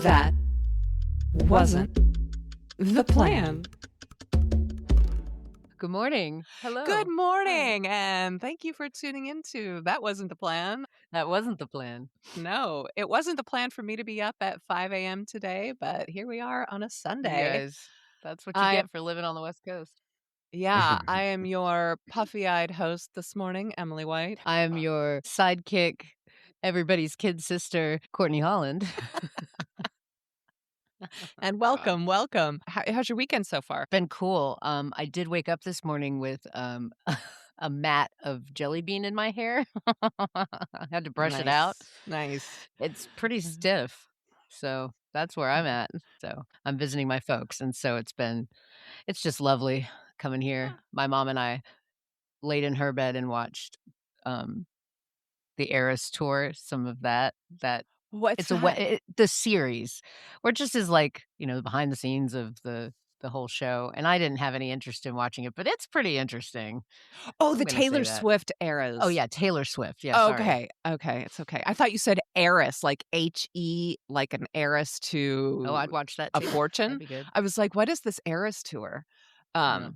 That wasn't the plan. Good morning. Hello. Good morning, and thank you for tuning into That Wasn't the Plan. That wasn't the plan. No, it wasn't the plan for me to be up at 5 a.m. today, but here we are on a You Sunday. guys, that's what you I get for living on the West Coast. Yeah, I am your puffy-eyed host this morning, Emily White. I am your sidekick, everybody's kid sister, Courtney Holland. And welcome. How's your weekend so far? Been cool. I did wake up this morning with a mat of jelly bean in my hair. I had to brush it out. Nice. It's pretty stiff. So that's where I'm at. So I'm visiting my folks. And so it's just lovely coming here. My mom and I laid in her bed and watched the Eras tour, some of that. What's The series, where it just is like, behind the scenes of the whole show. And I didn't have any interest in watching it, but it's pretty interesting. Oh, the I'm gonna say Taylor that. Swift Eras. Oh, yeah, Taylor Swift. Yeah, sorry. Okay, it's okay. I thought you said heiress, like H-E, like an heiress to Oh, I'd watch that a too. fortune. That'd be good. I was like, what is this Eras tour? Yeah.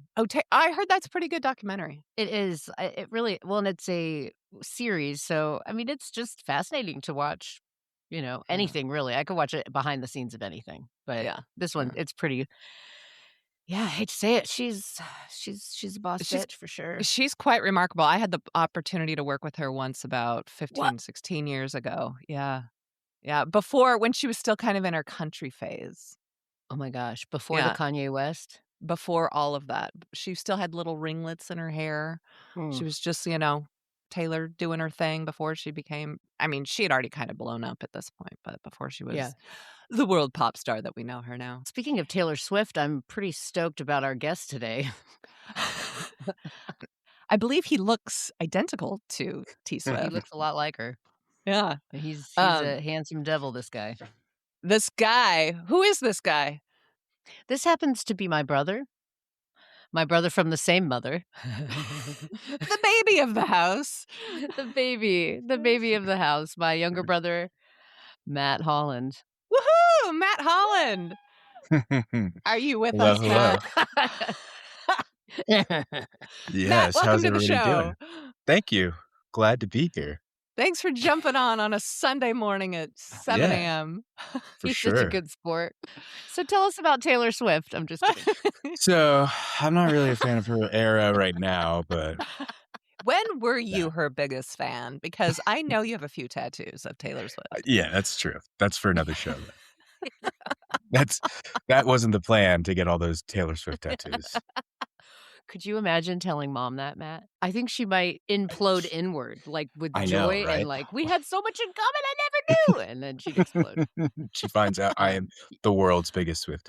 I heard that's a pretty good documentary. It is. It really, well, and it's a series. So, I mean, it's just fascinating to watch, anything really. I could watch it behind the scenes of anything. But Yeah. this one, it's pretty. Yeah, I hate to say it. She's a boss bitch for sure. She's quite remarkable. I had the opportunity to work with her once about 15, 16 years ago. Yeah. Yeah. When she was still kind of in her country phase. Oh my gosh. Before the Kanye West? Before all of that. She still had little ringlets in her hair. She was just, Taylor doing her thing before she became, she had already kind of blown up at this point, but before she was the world pop star that we know her now. Speaking of Taylor Swift, I'm pretty stoked about our guest today. I believe he looks identical to T Swift. He looks a lot like her. Yeah. He's a handsome devil, this guy. This guy. Who is this guy? This happens to be my brother. My brother from the same mother. The baby of the house. The baby of the house. My younger brother, Matt Holland. Woohoo! Matt Holland. Are you with us, Matt? Yes. Matt, welcome how's to the everybody show. doing? Thank you. Glad to be here. Thanks for jumping on a Sunday morning at 7 a.m. For He's sure. such a good sport. So tell us about Taylor Swift. I'm just kidding. So I'm not really a fan of her era right now, but when were you her biggest fan? Because I know you have a few tattoos of Taylor Swift. yeah, that's true. That's for another show. That wasn't the plan to get all those Taylor Swift tattoos. Could you imagine telling mom that, Matt? I think she might implode inward, like with joy right? and like, we had so much in common I never knew. And then she'd explode. She finds out I am the world's biggest Swift.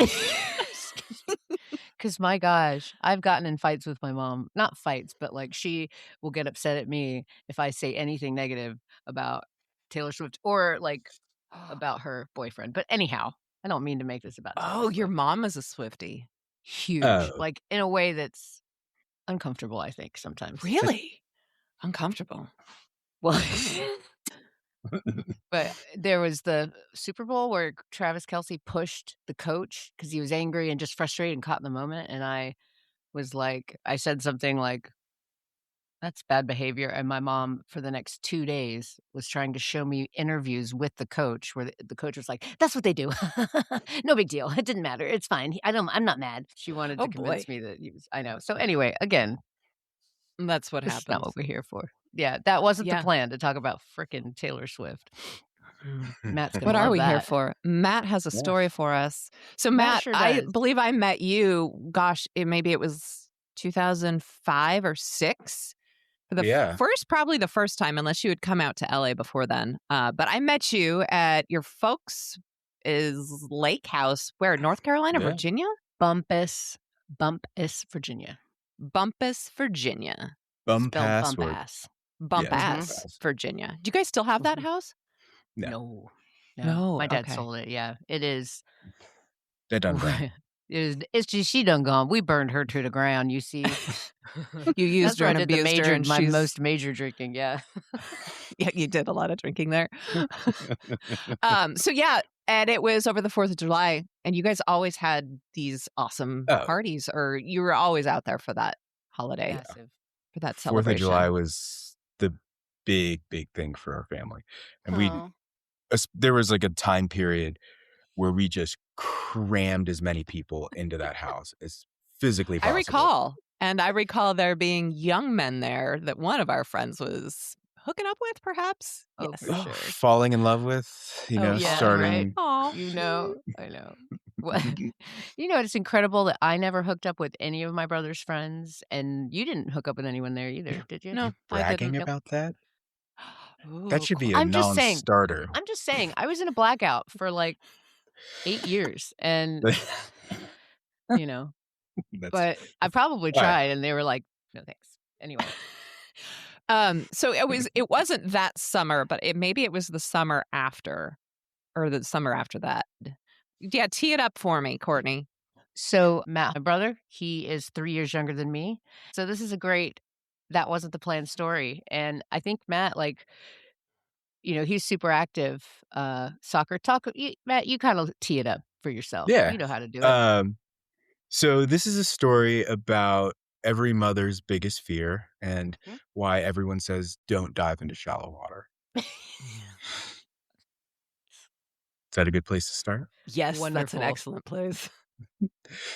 Because my gosh, I've gotten in fights with my mom. Not fights, but like she will get upset at me if I say anything negative about Taylor Swift or like about her boyfriend. But anyhow, I don't mean to make this about Taylor Swift. Your mom is a Swiftie. Huge. Like in a way that's uncomfortable, I think, sometimes. Really? Uncomfortable. Well, but there was the Super Bowl where Travis Kelce pushed the coach because he was angry and just frustrated and caught in the moment. And I was like, I said something like, that's bad behavior. And my mom, for the next 2 days, was trying to show me interviews with the coach where the coach was like, that's what they do. No big deal. It didn't matter. It's fine. I'm not mad. She wanted to convince me that he was, I know. So anyway, again, that's what happens. That's not what we're here for. Yeah, that wasn't the plan to talk about frickin' Taylor Swift. Matt's what are we here for? Matt has a story for us. So Matt, I believe I met you, maybe it was 2005 or 6. Probably the first time, unless you had come out to LA before then. But I met you at your folks' lake house, where, North Carolina, Virginia? Bumpus, Virginia. Bumpus, Virginia. Bumpass, Virginia. Do you guys still have that house? No. My dad sold it. Yeah, it is. They're done. It's just she done gone. We burned her to the ground. You see, you used her and abused her, and my most major drinking. Yeah, yeah, you did a lot of drinking there. So yeah, And it was over the 4th of July, and you guys always had these awesome parties, or you were always out there for that holiday, Massive. for that 4th celebration. of July was the big thing for our family. And there was like a time period where we just crammed as many people into that house as physically possible. I recall there being young men there that one of our friends was hooking up with, perhaps. Oh, Yes. for sure. Falling in love with, starting. Right? I know. Well, it's incredible that I never hooked up with any of my brother's friends, and you didn't hook up with anyone there either, did you? No, Bragging I didn't. about that? Ooh, That should be a I'm just saying. non-starter. I'm just saying. I was in a blackout for like 8 years, and but I probably tried, and they were like, "No thanks." Anyway. So it wasn't that summer, but maybe it was the summer after, or the summer after that. Yeah, tee it up for me, Courtney. So Matt, my brother, he is 3 years younger than me. So this is that wasn't the planned story. And I think Matt, he's super active, soccer. Matt, you kind of tee it up for yourself. Yeah. You know how to do it. So this is a story about every mother's biggest fear and why everyone says don't dive into shallow water. Is that a good place to start? Yes, wonderful. That's an excellent place.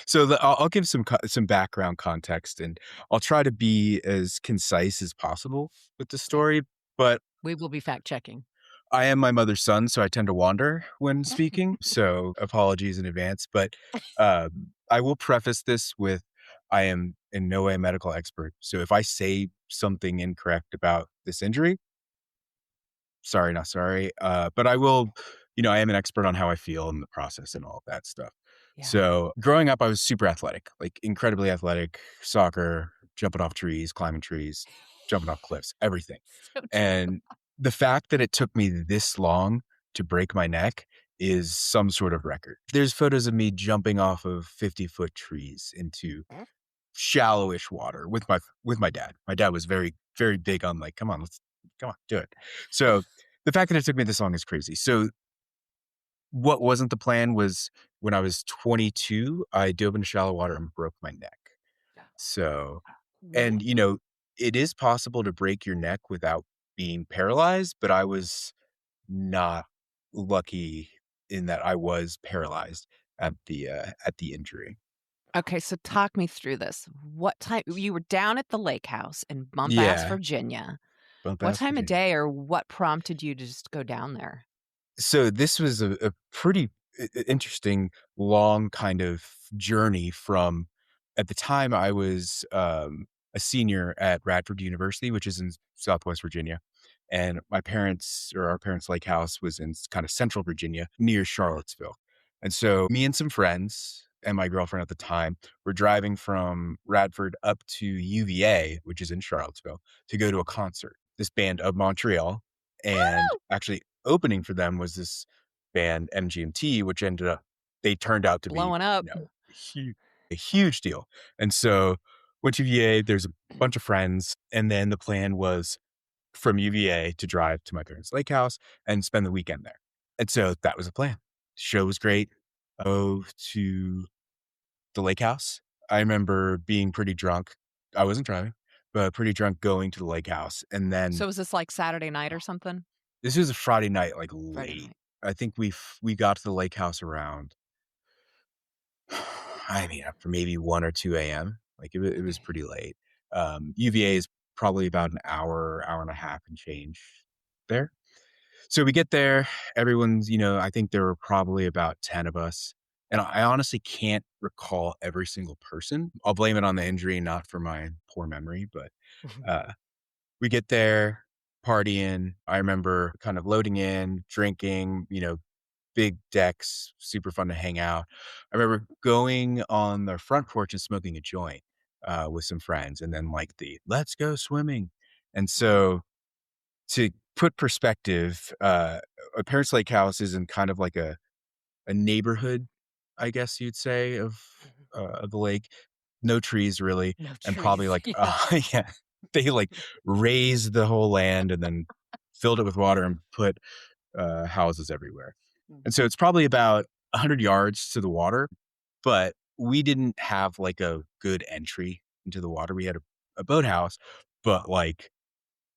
So I'll give some background context, and I'll try to be as concise as possible with the story, but we will be fact checking. I am my mother's son, so I tend to wander when speaking, so apologies in advance. But I will preface this with, I am in no way a medical expert. So if I say something incorrect about this injury, sorry, not sorry. But I will, I am an expert on how I feel in the process and all of that stuff. Yeah. So growing up, I was super athletic, like incredibly athletic, soccer, jumping off trees, climbing trees, jumping off cliffs, everything. So and the fact that it took me this long to break my neck is some sort of record. There's photos of me jumping off of 50-foot trees into shallowish water with my dad. My dad was very, very big on like, come on, do it. So the fact that it took me this long is crazy. So what wasn't the plan was when I was 22, I dove into shallow water and broke my neck. So, and it is possible to break your neck without being paralyzed, but I was not lucky in that I was paralyzed at the injury. Okay, so talk me through this. What time you were down at the lake house in Bump Ass, Virginia? What time of day, or what prompted you to just go down there? So this was a pretty interesting, long kind of journey from, at the time I was a senior at Radford University, which is in Southwest Virginia. And our parents' lake house was in kind of central Virginia near Charlottesville. And so me and some friends and my girlfriend at the time were driving from Radford up to UVA, which is in Charlottesville, to go to a concert. This band of Montreal, and actually opening for them was this band MGMT, which they turned out to blowing up, a huge deal. And so went to UVA, there's a bunch of friends. And then the plan was from UVA to drive to my parents' lake house and spend the weekend there. And so that was the plan. Show was great. Go to the lake house. I remember being pretty drunk. I wasn't driving, but pretty drunk going to the lake house. And then. So was this like Saturday night or something? This was a Friday night, like late. Night. I think we got to the lake house around, for maybe 1 or 2 a.m. Like it was pretty late. UVA is probably about an hour and a half and change there. So we get there, everyone's, I think there were probably about 10 of us. And I honestly can't recall every single person. I'll blame it on the injury, not for my poor memory, but we get there, partying. I remember kind of loading in, drinking, big decks, super fun to hang out. I remember going on the front porch and smoking a joint with some friends, and then like let's go swimming. And so to put perspective, Parents Lake House is in kind of like a neighborhood, I guess you'd say, of the lake. No trees really. No trees, and probably like, yeah. They like raised the whole land and then filled it with water and put houses everywhere. And so it's probably about 100 yards to the water, but we didn't have like a good entry into the water. We had a boathouse, but like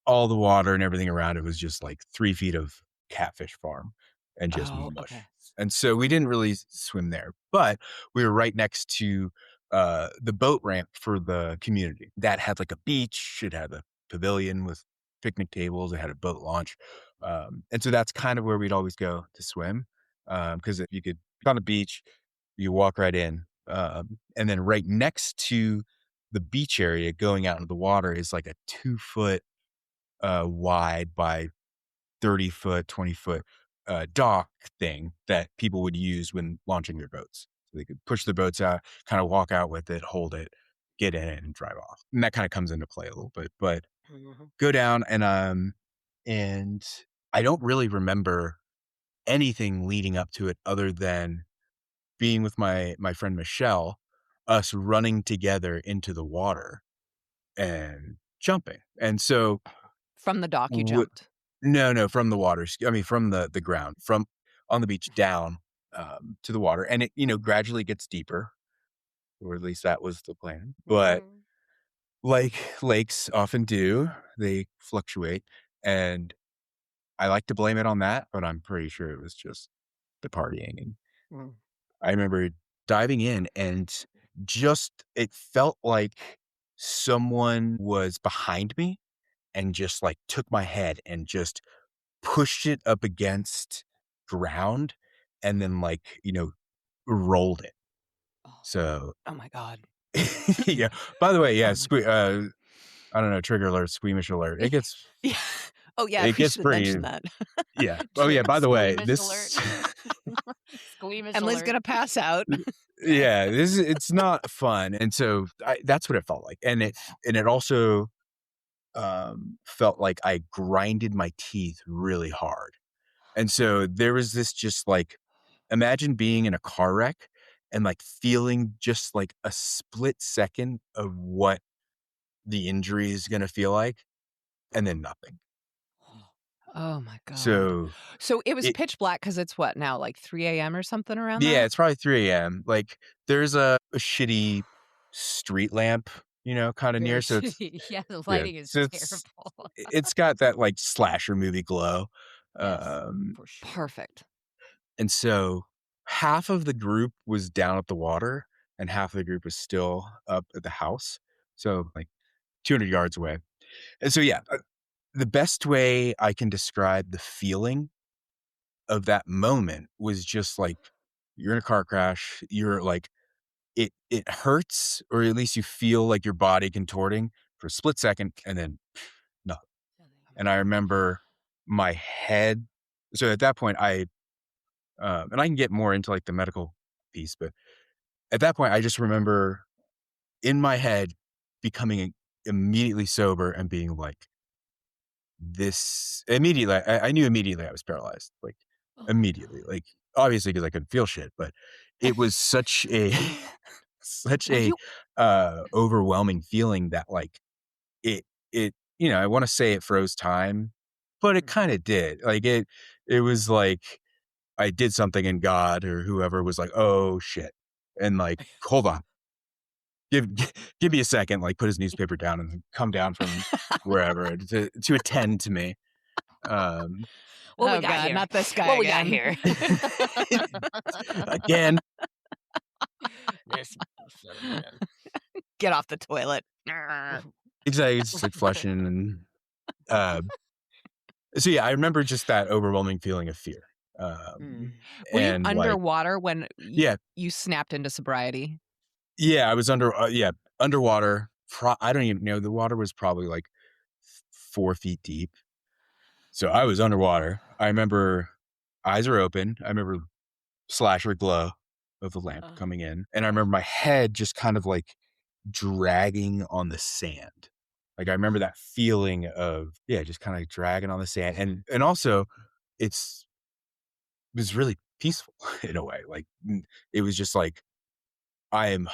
all the water and everything around it was just like 3 feet of catfish farm and just mush. Okay. And so we didn't really swim there, but we were right next to the boat ramp for the community that had like a beach. It had a pavilion with picnic tables. It had a boat launch. And so that's kind of where we'd always go to swim. Because if you could on a beach, you walk right in. And then right next to the beach area going out into the water is like a 2-foot wide by 30-foot, 20-foot dock thing that people would use when launching their boats. So they could push their boats out, kind of walk out with it, hold it, get in it, and drive off. And that kind of comes into play a little bit. But go down and I don't really remember anything leading up to it other than being with my friend Michelle, us running together into the water and jumping. And so from the dock, you jumped? No, from the water. I mean, from the ground, from on the beach down to the water. And it, gradually gets deeper, or at least that was the plan. But like lakes often do, they fluctuate. And I like to blame it on that, but I'm pretty sure it was just the partying. And I remember diving in and it felt like someone was behind me and just like took my head and just pushed it up against ground and then like, rolled it. So. Oh my God. Yeah. By the way, yeah. I don't know, trigger alert, squeamish alert. It gets. Yeah. Oh yeah. It gets pretty. That. Yeah. Oh yeah. By the way, this. Squeamish Emily's alert. Gonna pass out. Yeah. It's not fun. And so that's what it felt like. And it also felt like I grinded my teeth really hard. And so there was this just like, imagine being in a car wreck and like feeling just like a split second of what the injury is going to feel like and then nothing. Oh my God. So it was pitch black because it's what now, like 3 a.m. or something around there? that? Yeah, it's probably 3 a.m. Like there's a shitty street lamp, kind of near. So it's, yeah, the lighting is terrible. It's got that like slasher movie glow. Yes, for sure. Perfect. And so half of the group was down at the water and half of the group was still up at the house. So like 200 yards away. And so, yeah, the best way I can describe the feeling of that moment was just like, you're in a car crash. You're like, it hurts, or at least you feel like your body contorting for a split second and then nothing. And I remember my head. So at that point, and I can get more into like the medical piece, but at that point, I just remember in my head becoming immediately sober and being like, this immediately, I knew immediately I was paralyzed, like immediately, like obviously because I couldn't feel shit, but it was such a, overwhelming feeling that like it, I want to say it froze time, but it kind of did. Like it was like I did something and God or whoever was like, oh shit. And like, hold on. Give me a second, like put his newspaper down and come down from wherever to attend to me. What we got here? Not this guy. What we got here? Again. Get off the toilet. Exactly. It's just like flushing and so yeah, I remember just that overwhelming feeling of fear. Were you underwater when you snapped into sobriety? Yeah, I was underwater. I don't even know. The water was probably like 4 feet deep. So I was underwater. I remember eyes are open. I remember slasher glow of the lamp coming in. And I remember my head just kind of like dragging on the sand. Like I remember that feeling of, just kind of dragging on the sand. And also it was really peaceful in a way. Like it was just like, I am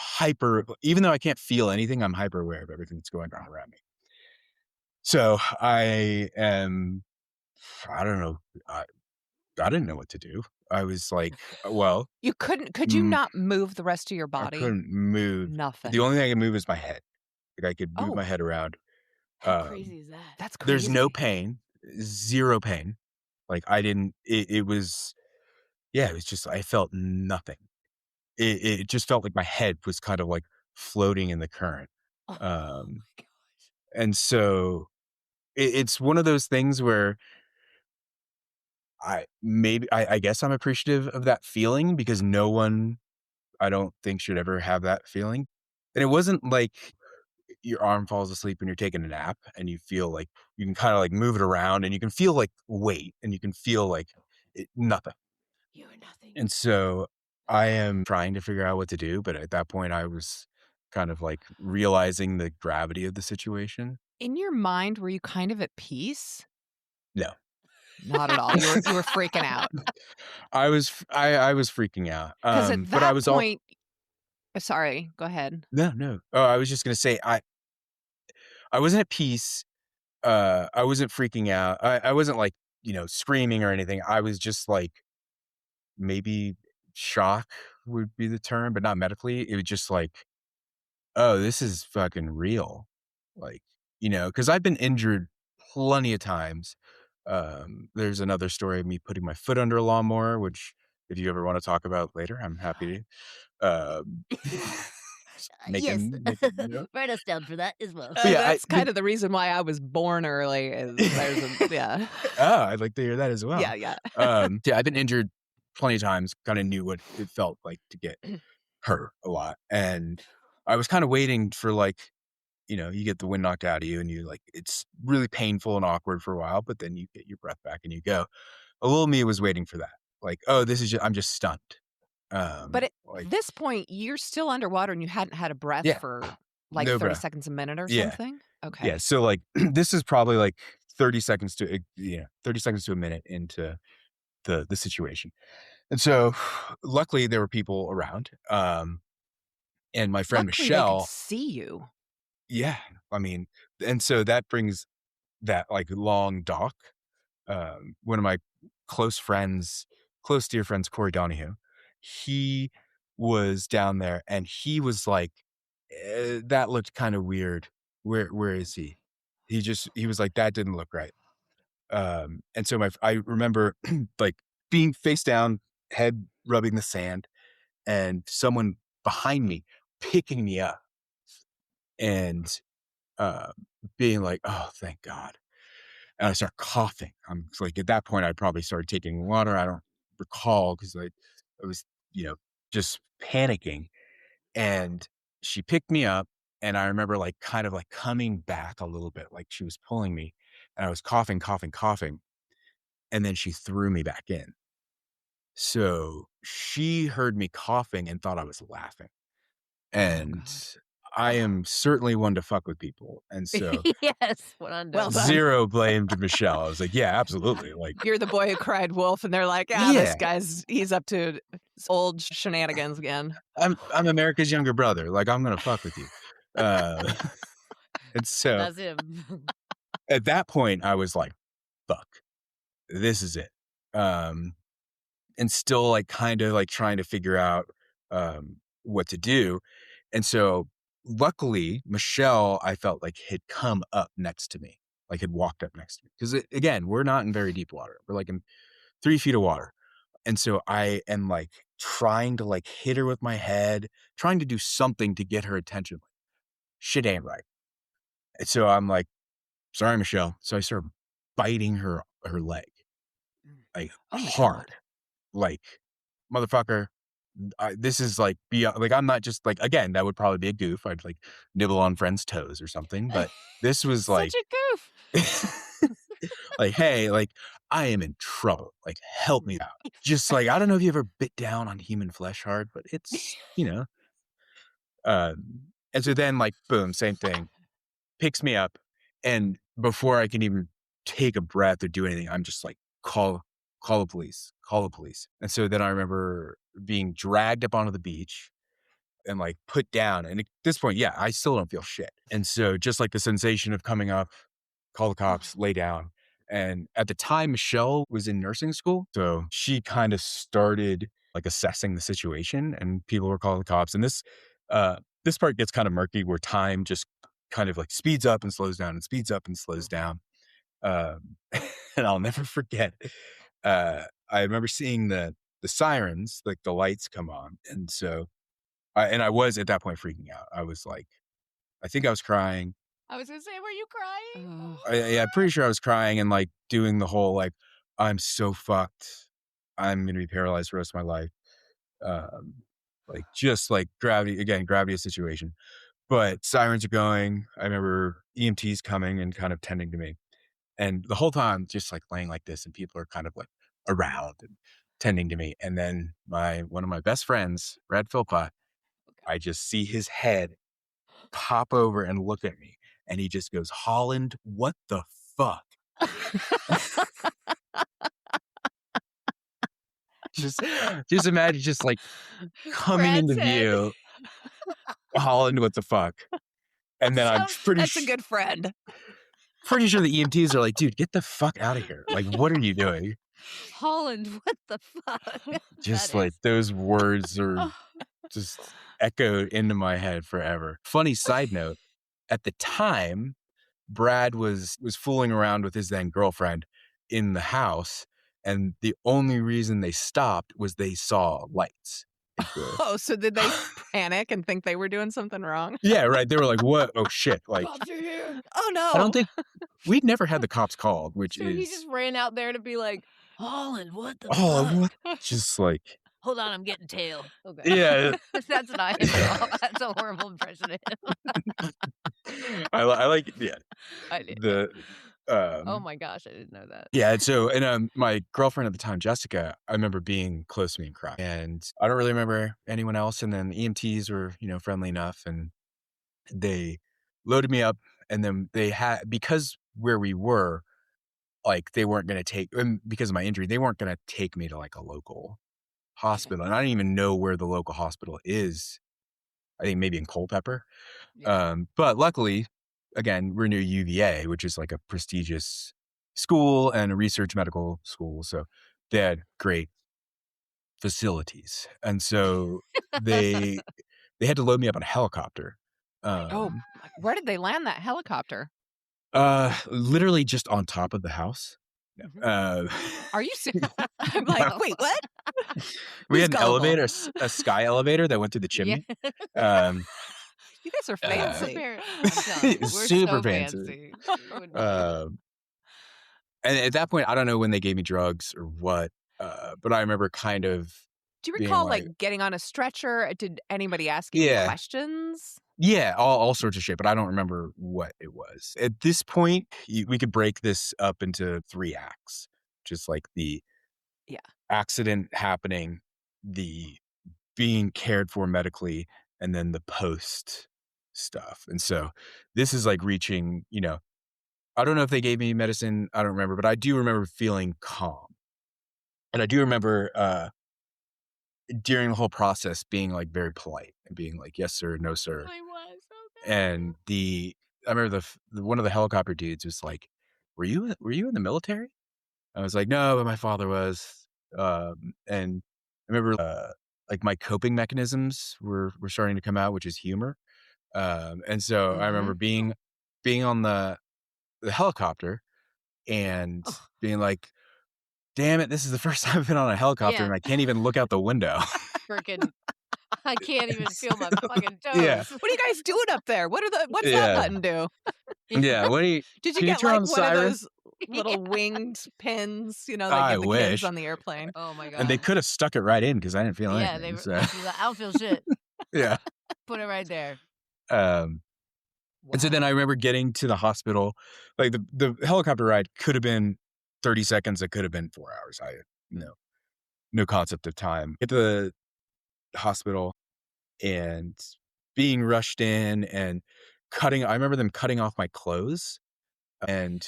even though I can't feel anything, I'm hyper aware of everything that's going on around me. So I am, I don't know, I didn't know what to do. I was like, well, could you not move the rest of your I body? couldn't move. Nothing. The only thing I could move is my head. Like I could move my Oh, head around. How crazy is that? that's There's no crazy. pain, 0 pain. Like I didn't, it was, yeah, it was just, I felt nothing. It just felt like my head was kind of like floating in the current. Oh Um, my gosh. and so it's one of those things where I guess I'm appreciative of that feeling because no one I don't think should ever have that feeling. And it wasn't like your arm falls asleep and you're taking a nap and you feel like you can kind of like move it around and you can feel like weight and you can feel like nothing. You are nothing. And so I am trying to figure out what to do. But at that point, I was kind of like realizing the gravity of the situation. In your mind, were you kind of at peace? No. Not at all. You were freaking out. I was freaking out. Because at But I that was all point, sorry, go ahead. no. Oh, I was just gonna say I wasn't at peace. I wasn't freaking out. I wasn't like, screaming or anything. I was just like maybe shock would be the term, but not medically. It was just like, oh, this is fucking real. Like, because I've been injured plenty of times. There's another story of me putting my foot under a lawnmower, which if you ever want to talk about later, I'm happy to. Yes. Making Write us down for that as well. yeah, That's kind of the reason why I was born early. Yeah. Oh, I'd like to hear that as well. Yeah. Yeah, I've been injured plenty of times. Kind of knew what it felt like to get hurt a lot, and I was kind of waiting for like, you get the wind knocked out of you, and you like it's really painful and awkward for a while, but then you get your breath back and you go. A little me was waiting for that. Like, oh, I'm just stunned. But at this point, you're still underwater and you hadn't had a breath Yeah. for like No 30 breath. seconds a minute or Yeah. something? Okay. Yeah, so like this is probably like 30 seconds to 30 seconds to a minute into the situation. And so luckily there were people around. And my friend Luckily, they could Michelle, see you. yeah, I mean, and so that brings that like long dock. One of my close dear friends, Corey Donahue, he was down there and he was like, that looked kind of weird. Where is he? He was like, that didn't look right. And so I remember like being face down, head rubbing the sand, and someone behind me picking me up and uh, being like, oh, thank God. And I start coughing. I'm like, at that point, I probably started taking water. I don't recall because I was, just panicking. And she picked me up. And I remember like kind of like coming back a little bit, like she was pulling me and I was coughing, coughing, coughing. And then she threw me back in. So she heard me coughing and thought I was laughing. And I am certainly one to fuck with people. And so Yes, 100. Well done. zero blame to Michelle. I was like, yeah, absolutely. Like You're the boy who cried wolf, and they're like, this guy's, he's up to old shenanigans again. I'm America's younger brother. Like, I'm going to fuck with you. And so That's him. at that point, I was like, fuck, this is it. And still like kind of like trying to figure out what to do. And so luckily, Michelle, I felt like had come up next to me, like had walked up next to me. Because again, we're not in very deep water. We're like in 3 feet of water. And so I am like trying to like hit her with my head, trying to do something to get her attention. Like, shit ain't right. And so I'm like, sorry, Michelle. So I start biting her leg, like hard, like motherfucker. This is like beyond, like, I'm not just like, again, that would probably be a goof. I'd like nibble on friends' toes or something, but this was like, such a goof. like, hey, like, I am in trouble. Like, help me out. Just like, I don't know if you ever bit down on human flesh hard, but it's, and so then like, boom, same thing, picks me up. And before I can even take a breath or do anything, I'm just like, call the police. And so then I remember being dragged up onto the beach and like put down. And at this point, yeah, I still don't feel shit. And so just like the sensation of coming up, call the cops, lay down. And at the time, Michelle was in nursing school. So she kind of started like assessing the situation, and people were calling the cops. And this part gets kind of murky, where time just kind of like speeds up and slows down and speeds up and slows down. And I'll never forget. I remember seeing the sirens, like the lights come on. And so I was at that point freaking out. I was like, I think I was crying. I was going to say, were you crying? I'm pretty sure I was crying and like doing the whole, like, I'm so fucked. I'm going to be paralyzed for the rest of my life. Like just like gravity of situation. But sirens are going. I remember EMTs coming and kind of tending to me. And the whole time just like laying like this, and people are kind of like around and tending to me. And then one of my best friends, Brad Philpott, I just see his head pop over and look at me. And he just goes, Holland, what the fuck? just imagine just like coming into view, Holland, what the fuck? And then that's a good friend. Pretty sure the EMTs are like, dude, get the fuck out of here. Like, what are you doing? Holland, what the fuck? Just like those words are just echoed into my head forever. Funny side note, at the time, Brad was fooling around with his then girlfriend in the house, and the only reason they stopped was they saw lights. Oh, so did they panic and think they were doing something wrong? Yeah, right. They were like, what? Oh, shit. Like, cops are here. Oh, no. I don't think we'd never had the cops called, which so is. He just ran out there to be like, Holland, what the fuck? What? Just like. Hold on, I'm getting tail. Okay. Yeah. That's not him at all. That's a horrible impression of him. I like, yeah. I did. Oh my gosh, I didn't know that. Yeah, and my girlfriend at the time, Jessica, I remember being close to me and crying. And I don't really remember anyone else. And then the EMTs were, friendly enough, and they loaded me up. And then because where we were, like they weren't going to because of my injury, they weren't going to take me to like a local hospital. And I didn't even know where the local hospital is. I think maybe in Culpeper. Yeah. But luckily, again, we're near UVA, which is like a prestigious school and a research medical school. So they had great facilities. And so they had to load me up on a helicopter. Where did they land that helicopter? Literally just on top of the house. Are you serious? I'm like, wait, what? We had an elevator, a sky elevator that went through the chimney. Yeah. You guys are fancy. We're super so fancy. And at that point, I don't know when they gave me drugs or what, but I remember kind of. Do you recall like getting on a stretcher? Did anybody ask you questions? Yeah, all sorts of shit, but I don't remember what it was. At this point, we could break this up into 3 acts. Just like the accident happening, the being cared for medically, and then the post stuff. And so this is like reaching, I don't know if they gave me medicine. I don't remember, but I do remember feeling calm. And I do remember during the whole process being like very polite and being like, yes, sir, no, sir. I was. Okay. And I remember one of the helicopter dudes was like, were you in the military? I was like, no, but my father was. And I remember like my coping mechanisms were starting to come out, which is humor. And so I remember being on the helicopter and being like, damn it, this is the first time I've been on a helicopter and I can't even look out the window. Freaking, I can't even feel my fucking toes. Yeah. What are you guys doing up there? What's that button do? Yeah. Did you get like one of those little winged pins, they give the kids on the airplane? Oh my God. And they could have stuck it right in because I didn't feel anything. I don't feel shit. Yeah. Put it right there. Wow. And so then I remember getting to the hospital, like the helicopter ride could have been 30 seconds. It could have been 4 hours. I had no concept of time. Get to the hospital and being rushed in and I remember them cutting off my clothes and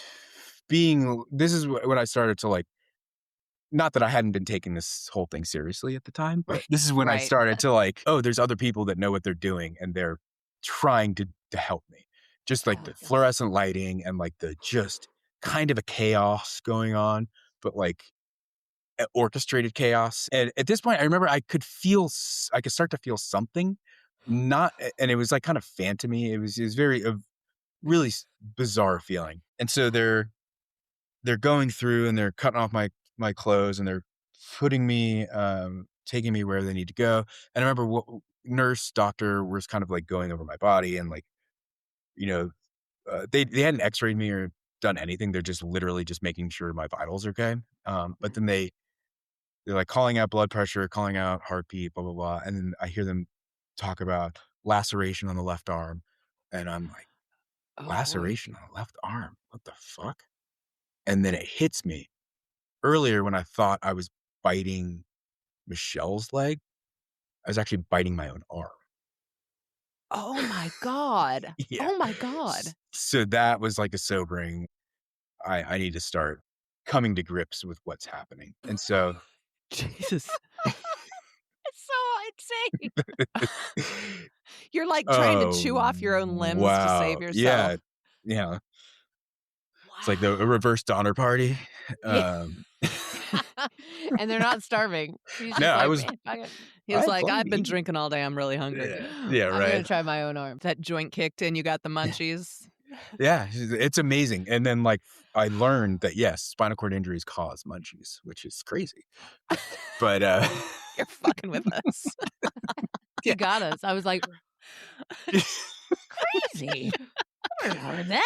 this is when I started to like, not that I hadn't been taking this whole thing seriously at the time, but this is when I started to like, oh, there's other people that know what they're doing and they're trying to help me. Just like the fluorescent lighting and like the just kind of a chaos going on, but like orchestrated chaos. And at this point, I remember I could start to feel something, and it was like kind of phantomy. It was very really bizarre feeling. And so they're going through and they're cutting off my clothes and they're putting me, taking me where they need to go. And I remember nurse, doctor was kind of like going over my body and like, you know, they hadn't x-rayed me or done anything. They're just literally just making sure my vitals are okay. But then they're like calling out blood pressure, calling out heartbeat, blah, blah, blah. And then I hear them talk about laceration on the left arm. And I'm like, laceration on the left arm? What the fuck? And then it hits me. Earlier when I thought I was biting Michelle's leg, I was actually biting my own arm. Oh my God. Yeah. Oh my God. So that was like a sobering, I need to start coming to grips with what's happening. And so Jesus. It's so insane. You're like trying to chew off your own limbs to save yourself. Yeah. Wow. It's like a reverse Donner Party. And they're not starving. He was like, I've been drinking all day. I'm really hungry. Yeah, right. I'm going to try my own arm. That joint kicked in. You got the munchies. Yeah, it's amazing. And then like I learned that, yes, spinal cord injuries cause munchies, which is crazy. But you're fucking with us. You got us. I was like, crazy. I don't know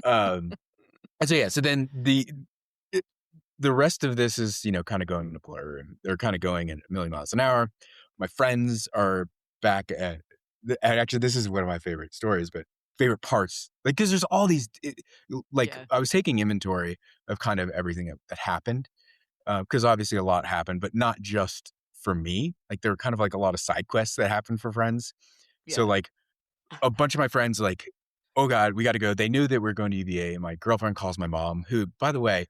that. And so yeah, so then the rest of this is, kind of going in a blur, and they're kind of going at a million miles an hour. My friends are back and actually this is one of my favorite stories, but favorite parts, like, because there's all these, I was taking inventory of kind of everything that happened, because obviously a lot happened, but not just for me. Like there were kind of like a lot of side quests that happened for friends. Yeah. So like a bunch of my friends, like, oh God, we got to go. They knew that we were going to UVA. And my girlfriend calls my mom, who, by the way,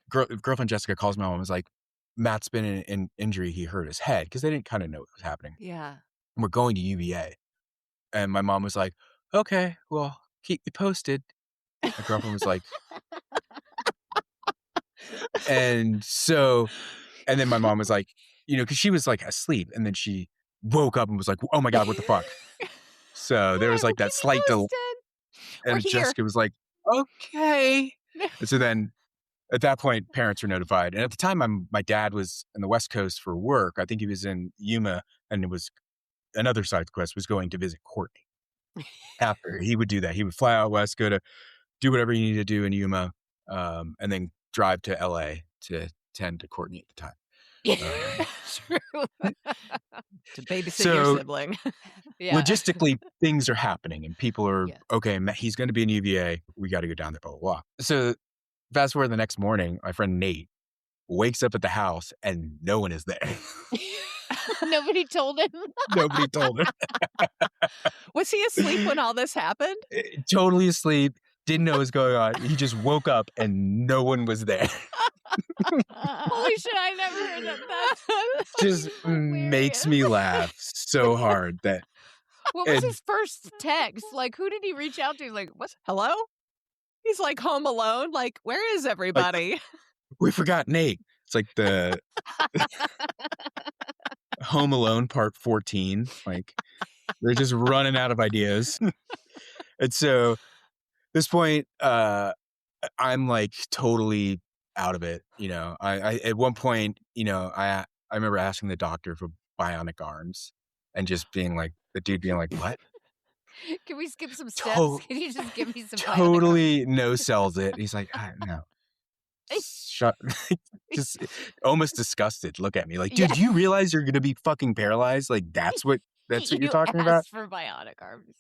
girlfriend Jessica calls my mom and was like, Matt's been in an injury. He hurt his head, because they didn't kind of know what was happening. Yeah. And we're going to UVA. And my mom was like, okay, well, keep me posted. My girlfriend was like, and then my mom was like, because she was like asleep, and then she woke up and was like, oh my God, what the fuck? So there was like that slight delay. And Jessica was like, okay. And so then at that point, parents were notified. And at the time, my dad was in the West Coast for work. I think he was in Yuma, and it was another side quest was going to visit Courtney. After he would do that, he would fly out west, go to do whatever he needed to do in Yuma, and then drive to LA to tend to Courtney at the time. True. To babysit your sibling. Yeah. Logistically, things are happening, and people are, okay, he's going to be in UVA. We got to go down there, blah, blah, blah. So fast forward the next morning, my friend Nate wakes up at the house and no one is there. Nobody told him? Nobody told him. Was he asleep when all this happened? Totally asleep. Didn't know what was going on. He just woke up and no one was there. Holy shit, I never heard that. That's just makes me laugh so hard. That what was his first text? Like, who did he reach out to? Like, what? Hello? He's like home alone. Like, where is everybody? Like, we forgot Nate. It's like the Home Alone Part 14. Like, they're just running out of ideas. And so at this point, I'm like totally out of it. I at one point, I remember asking the doctor for bionic arms, and just being like, the dude being like, what? Can we skip some steps? Can you just give me some totally no sells it. He's like, no. Shut. Just almost disgusted. Look at me like, dude, do you realize you're gonna be fucking paralyzed? Like, that's what you're talking about? For bionic arms.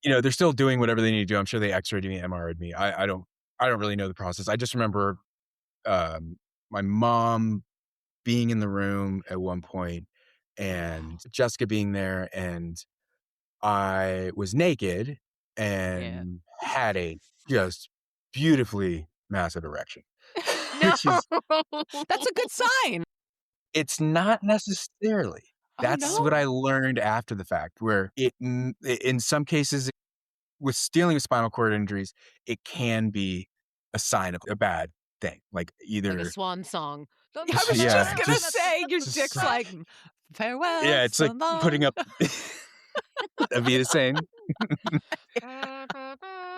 They're still doing whatever they need to do. I'm sure they x-rayed me, MRI'd me. I don't really know the process. I just remember my mom being in the room at one point, and Jessica being there, and I was naked and had a just beautifully massive erection. That's a good sign. It's not necessarily. That's what I learned after the fact, where in some cases with dealing with spinal cord injuries, it can be a sign of a bad thing. Like either like a swan song. I was just gonna say your dick's like farewell. Yeah, it's so like long. putting up Avita saying.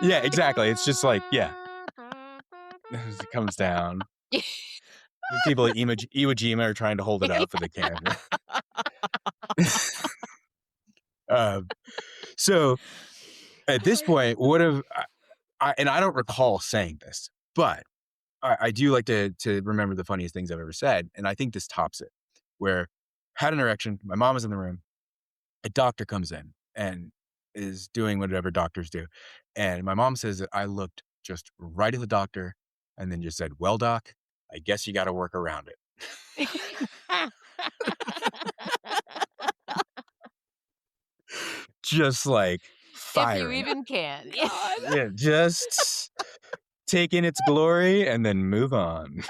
Yeah, exactly. It's just like, yeah. As it comes down. People at Iwo Jima are trying to hold it up, but they can't. So at this point, what have and I don't recall saying this, but I do like to remember the funniest things I've ever said, and I think this tops it. Where had an erection, my mom was in the room, a doctor comes in and is doing whatever doctors do, and my mom says that I looked just right at the doctor, and then just said, "Well, doc, I guess you got to work around it." Just like firing. If you even can. Yeah, just take in its glory and then move on.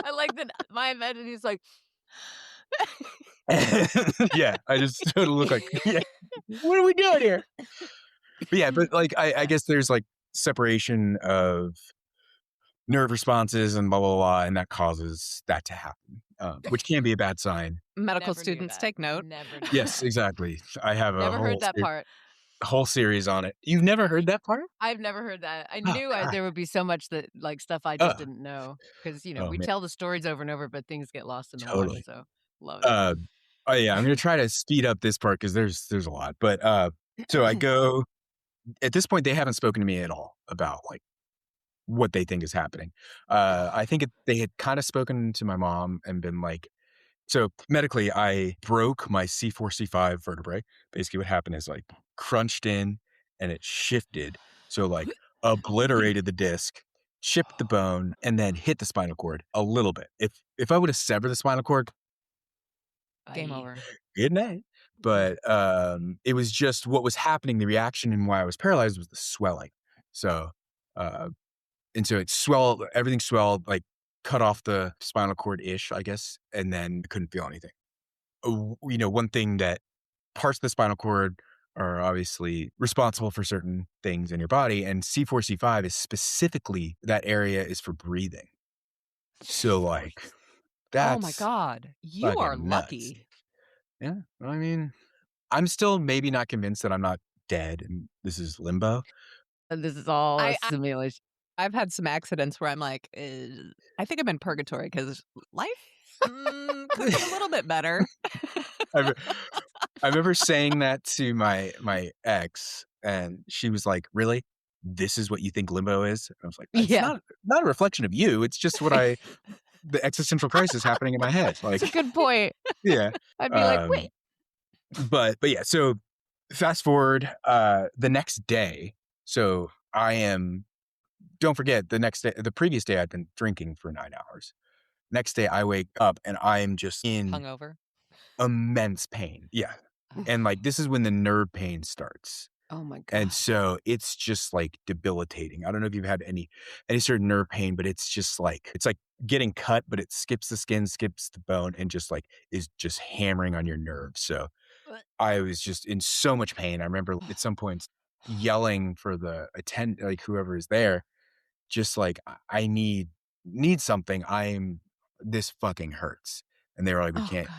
I like that. My imagination's like, yeah, I just sort of look like, yeah, what are we doing here? But yeah, but like, I guess there's like separation of nerve responses and blah, blah, blah, and that causes that to happen, which can be a bad sign. Medical students take note. Yes, exactly. I have never heard that part. Whole series on it. You've never heard that part? I've never heard that. I knew there would be so much that like stuff I just didn't know because we tell the stories over and over, but things get lost in the wash. So love it. Oh yeah, I'm gonna try to speed up this part because there's a lot. But so I go. At this point, they haven't spoken to me at all about like what they think is happening. I think they had kind of spoken to my mom and been like, so medically, I broke my C4, C5 vertebrae. Basically, what happened is like crunched in and it shifted. So like obliterated the disc, chipped the bone, and then hit the spinal cord a little bit. If I would have severed the spinal cord, game over. Good night. But it was just what was happening. The reaction and why I was paralyzed was the swelling. So, and so it swelled, everything swelled, like cut off the spinal cord-ish, I guess, and then couldn't feel anything. One thing that parts of the spinal cord are obviously responsible for certain things in your body, and C4, C5 is specifically, that area is for breathing. So like, that's oh my God, you are lucky. Yeah, I mean, I'm still maybe not convinced that I'm not dead and this is limbo. This is all a simulation. I've had some accidents where I'm like, I think I'm in purgatory because life could be a little bit better. I remember saying that to my ex, and she was like, "Really? This is what you think limbo is?" And I was like, "It's not a reflection of you. It's just what the existential crisis happening in my head." Like, that's a good point. Yeah, I'd be like, "Wait." But yeah. So fast forward, the next day. So I am. Don't forget, the previous day I'd been drinking for 9 hours. Next day I wake up and I am just in hungover, immense pain. Yeah. And like, this is when the nerve pain starts. Oh my God. And so it's just like debilitating. I don't know if you've had any sort of nerve pain, but it's just like, it's like getting cut, but it skips the skin, skips the bone, and just like is just hammering on your nerves. So I was just in so much pain. I remember at some point yelling for the like whoever is there, just like, I need something. This fucking hurts. And they were like,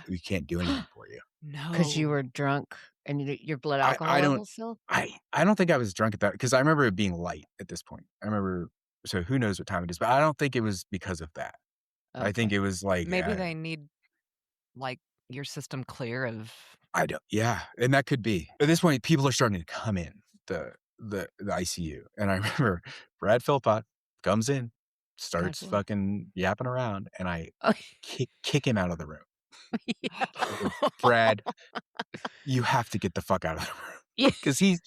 we can't do anything for you. No. Because you were drunk and your blood alcohol level still? I don't think I was drunk at that, because I remember it being light at this point. So who knows what time it is, but I don't think it was because of that. Okay. I think it was like, maybe they need like your system clear of. Yeah. And that could be. At this point, people are starting to come in the ICU. And I remember Brad Philpott comes in, starts fucking yapping around, and I kick him out of the room. Brad, you have to get the fuck out of the room. Because he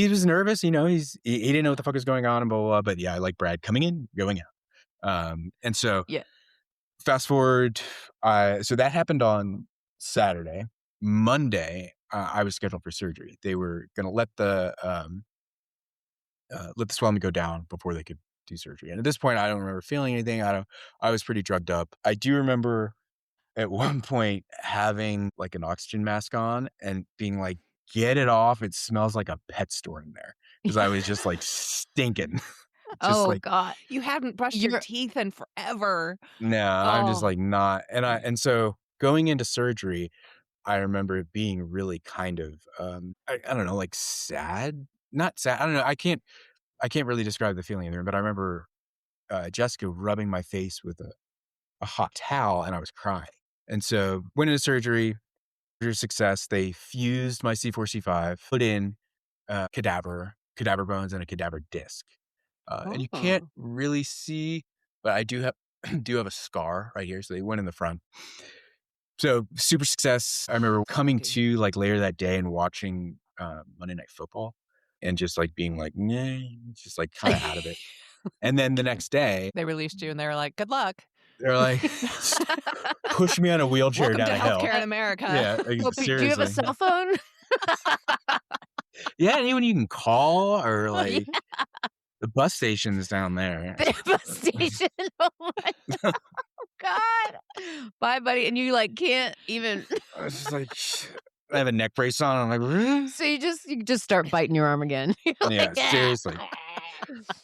was nervous, he didn't know what the fuck was going on and blah, blah, blah. But yeah, I like Brad coming in, going out. And so fast forward, so that happened on Saturday. Monday, I was scheduled for surgery. They were going to let the swelling go down before they could do surgery. And at this point, I don't remember feeling anything. I was pretty drugged up. I do remember at one point having like an oxygen mask on and being like, get it off. It smells like a pet store in there because I was just like stinking. God. You haven't brushed your teeth in forever. No, I'm just like not. And so going into surgery, I remember it being really kind of, I don't know, like sad, not sad. I don't know. I can't really describe the feeling in there, but I remember Jessica rubbing my face with a hot towel and I was crying. And so went into surgery, success. They fused my C4, C5, put in cadaver bones and a cadaver disc. And you can't really see, but I do have a scar right here. So they went in the front. So super success. I remember coming to like later that day and watching Monday Night Football and just like being like, nah, just like kind of out of it. And then the next day, they released you and they were like, good luck. They're like, push me on a wheelchair down a hill. Healthcare in America. Yeah, seriously. Do you have a cell phone? Yeah, anyone you can call or like the bus station's down there. The bus station. Oh my God. Bye, buddy. And you like can't even. I was just like, I have a neck brace on. I'm like, so you just start biting your arm again. Yeah, seriously.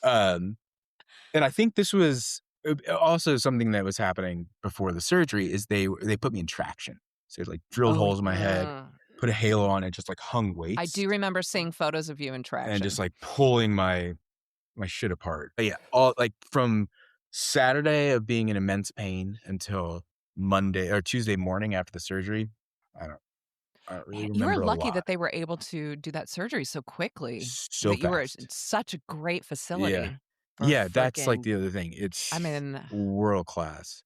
And I think this was also something that was happening before the surgery is they put me in traction. So like drilled holes in my head, put a halo on it, just like hung weights. I do remember seeing photos of you in traction. And just like pulling my shit apart. But yeah, all like from Saturday of being in immense pain until Monday or Tuesday morning after the surgery, I don't really remember. You were lucky a lot. that they were able to do that surgery so quickly. So fast. You were in such a great facility. Yeah, that's like the other thing. It's world class.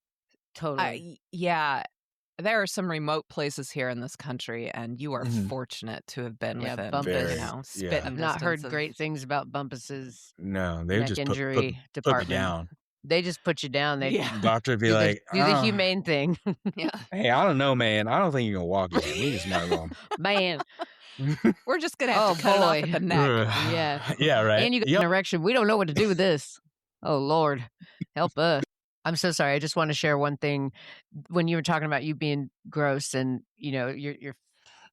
Totally. There are some remote places here in this country, and you are fortunate to have been within. Bumpus. Spit I've not heard great things about Bumpus's. No, they just injury put department. me down. They just put you down. The doctor would be like, do the humane thing. Hey, I don't know, man. I don't think you can walk yet. We just might go. Man. We're just going to have to cut it off at the neck. Yeah, right. And you got an erection. We don't know what to do with this. Oh, Lord. Help us. I'm so sorry. I just want to share one thing. When you were talking about you being gross and, your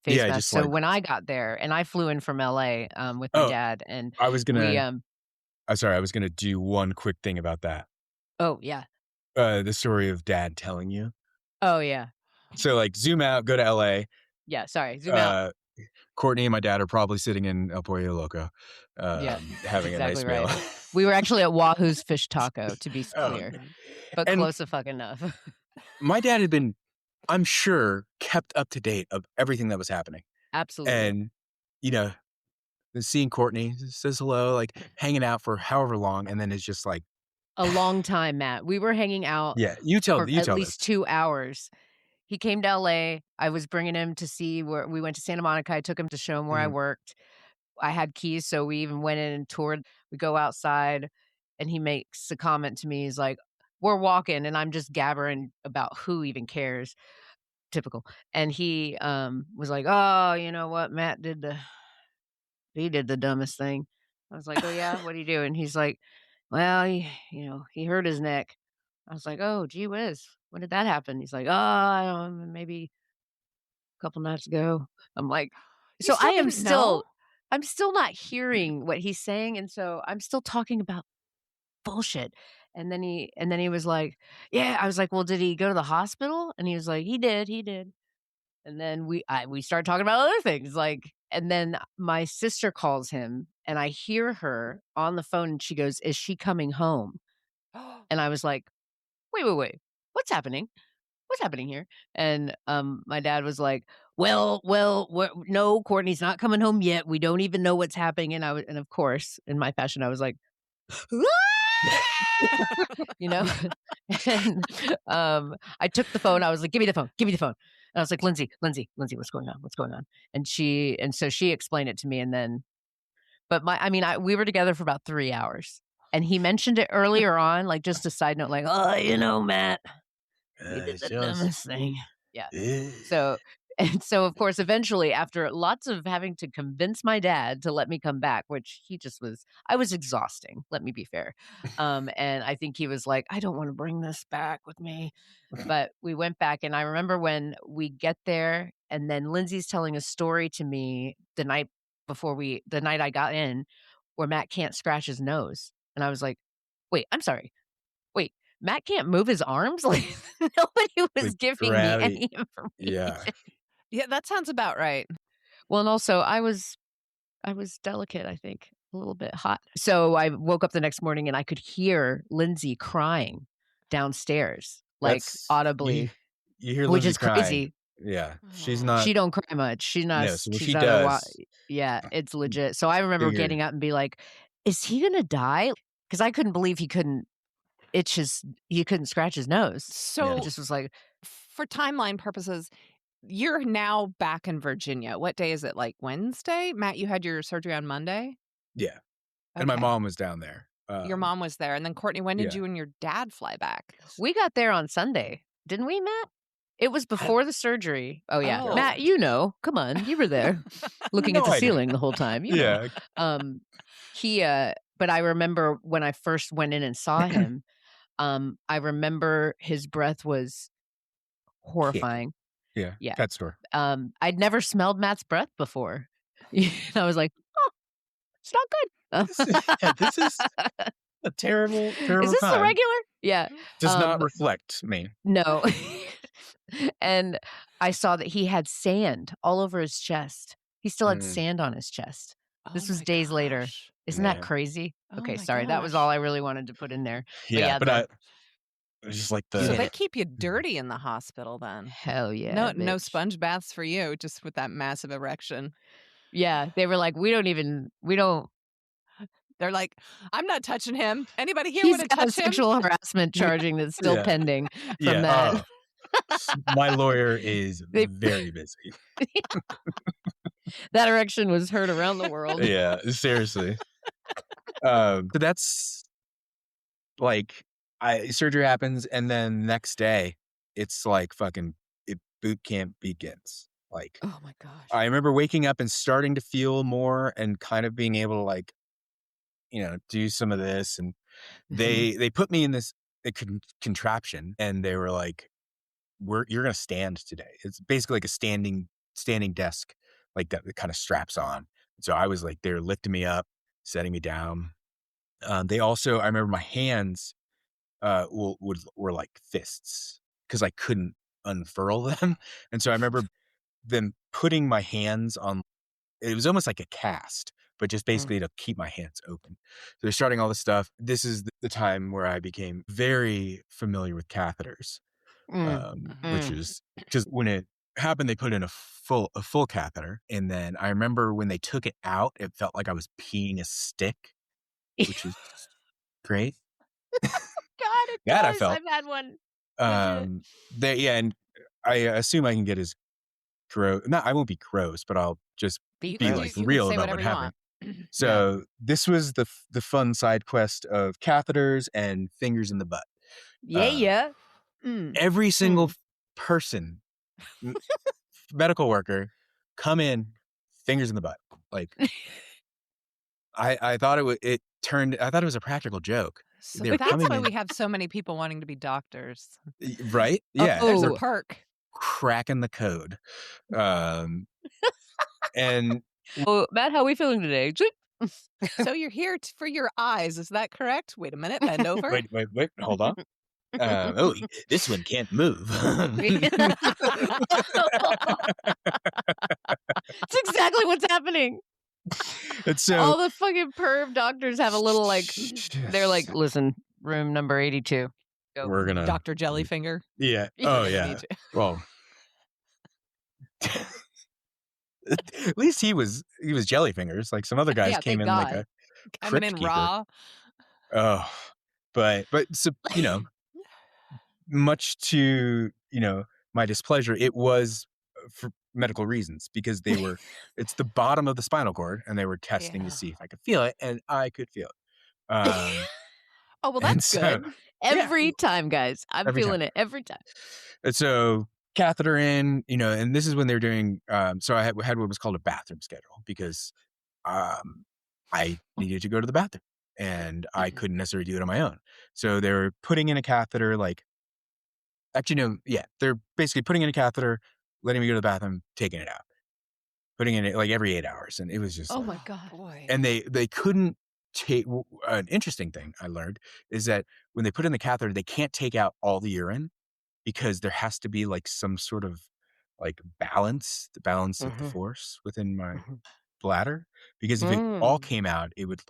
face mask. So when I got there, and I flew in from LA with my dad, and I was going to... I'm sorry. I was going to do one quick thing about that. Oh, yeah. The story of dad telling you. Oh, yeah. So like zoom out, go to LA. Yeah, sorry. Zoom out. Courtney and my dad are probably sitting in El Pollo Loco having a nice meal. We were actually at Wahoo's Fish Taco, to be clear. But close enough. My dad had been, I'm sure, kept up to date of everything that was happening. Absolutely. And, seeing Courtney, says hello, like hanging out for however long, and then it's just like... A long time, Matt. We were hanging out for at least 2 hours. He came to LA. I was bringing him to see where we went to Santa Monica. I took him to show him where I worked. I had keys, so we even went in and toured. We go outside, and he makes a comment to me. He's like, we're walking, and I'm just gabbering about who even cares. Typical. And he was like, oh, you know what? Matt did the dumbest thing. I was like, oh, yeah? What do you do? And he's like, well, he hurt his neck. I was like, oh, gee whiz. When did that happen? He's like, oh, I don't know, maybe a couple nights ago. I'm like, so I'm still not hearing what he's saying. And so I'm still talking about bullshit. And then he was like, yeah, I was like, well, did he go to the hospital? And he was like, he did. And then we started talking about other things. Like, and then my sister calls him and I hear her on the phone and she goes, is she coming home? And I was like, wait, what's happening? What's happening here? And my dad was like, well, no, Courtney's not coming home yet. We don't even know what's happening. And and of course, in my fashion, I was like, and I took the phone. I was like, give me the phone. And I was like, Lindsay, what's going on? And so she explained it to me. And then, but we were together for about 3 hours. And he mentioned it earlier on, like just a side note, like, oh, Matt, you did the dumbest thing. Yeah. So, And so, of course, eventually, after lots of having to convince my dad to let me come back, which I was exhausting, let me be fair. And I think he was like, I don't want to bring this back with me. But we went back, and I remember when we get there, and then Lindsay's telling a story to me the night I got in, where Matt can't scratch his nose. And I was like, wait, I'm sorry. Wait, Matt can't move his arms? Like, nobody was giving me any information. Yeah. Yeah, that sounds about right. Well, and also I was delicate, I think, a little bit hot. So I woke up the next morning and I could hear Lindsay crying downstairs, like audibly. You hear which Lindsay is crying. Crazy. Yeah, she's not. She don't cry much. She's not. No, so she's she not does. Yeah, it's legit. So I remember getting up and be like, "Is he gonna die?" Because I couldn't believe he couldn't scratch his nose. So it just was like, for timeline purposes, you're now back in Virginia. What day is it? Like Wednesday? Matt, you had your surgery on Monday? Yeah. And my mom was down there. Your mom was there. And then Courtney, when did you and your dad fly back? We got there on Sunday. Didn't we, Matt? It was before the surgery. Oh, yeah. Oh. Matt, come on. You were there looking at the ceiling the whole time. Yeah. But I remember when I first went in and saw him, I remember his breath was horrifying. Yeah. Pet store. I'd never smelled Matt's breath before. I was like, oh, it's not good. This is a terrible Is this time. the regular? Yeah. Does not reflect me. No. And I saw that he had sand all over his chest. He still had sand on his chest. This was days later. Isn't that crazy? Okay, sorry. That was all I really wanted to put in there. But it was just like So they keep you dirty in the hospital then. Hell yeah. No sponge baths for you, just with that massive erection. Yeah. They were like, we don't. They're like, I'm not touching him. Anybody here want to touch him? Sexual harassment charging that's still pending from that. My lawyer is very busy. That erection was heard around the world. Yeah, seriously. But that's like, surgery happens, and then next day, it's like fucking boot camp begins. Like, oh my gosh! I remember waking up and starting to feel more, and kind of being able to like, do some of this, and they put me in this contraption, and they were like, you're gonna stand today. It's basically like a standing desk, like that kind of straps on. So I was like, they're lifting me up, setting me down. They also, I remember my hands were like fists because I couldn't unfurl them. And so I remember them putting my hands on, it was almost like a cast, but just basically to keep my hands open. So they're starting all this stuff. This is the time where I became very familiar with catheters. Which is because when it happened, they put in a full catheter, and then I remember when they took it out, it felt like I was peeing a stick, which is great. God, it does. I felt. I've had one. And I assume I can get as gross. No, I won't be gross, but I'll just be like real about what happened. So this was the fun side quest of catheters and fingers in the butt. Every single person, medical worker, come in, fingers in the butt. Like, I thought I thought it was a practical joke. So that's why we have so many people wanting to be doctors. Right? Yeah. There's a perk. Cracking the code. And Matt, how are we feeling today? So you're here for your eyes. Is that correct? Wait a minute. Bend over. Wait. Hold on. This one can't move. That's exactly what's happening. So, all the fucking perv doctors have a little like, they're like, listen, room number 82. Go. We're gonna Dr. Jellyfinger. Yeah. Oh yeah. Well, at least he was Jellyfingers. Like some other guys came in like a coming in raw. Oh, but so much to my displeasure, it was for medical reasons, because it's the bottom of the spinal cord, and they were testing to see if I could feel it, and I could feel it. Oh well, that's good. Every time, guys, I'm feeling it every time. And so catheter in, and this is when they're doing, so I had what was called a bathroom schedule because I needed to go to the bathroom and I couldn't necessarily do it on my own. So they were putting in a catheter, actually, no, yeah, they're basically putting in a catheter, letting me go to the bathroom, taking it out, putting in it like every 8 hours. And it was just my God. Boy. And they couldn't take, an interesting thing I learned is that when they put in the catheter, they can't take out all the urine because there has to be like some sort of like the balance of the force within my bladder. Because if it all came out, it would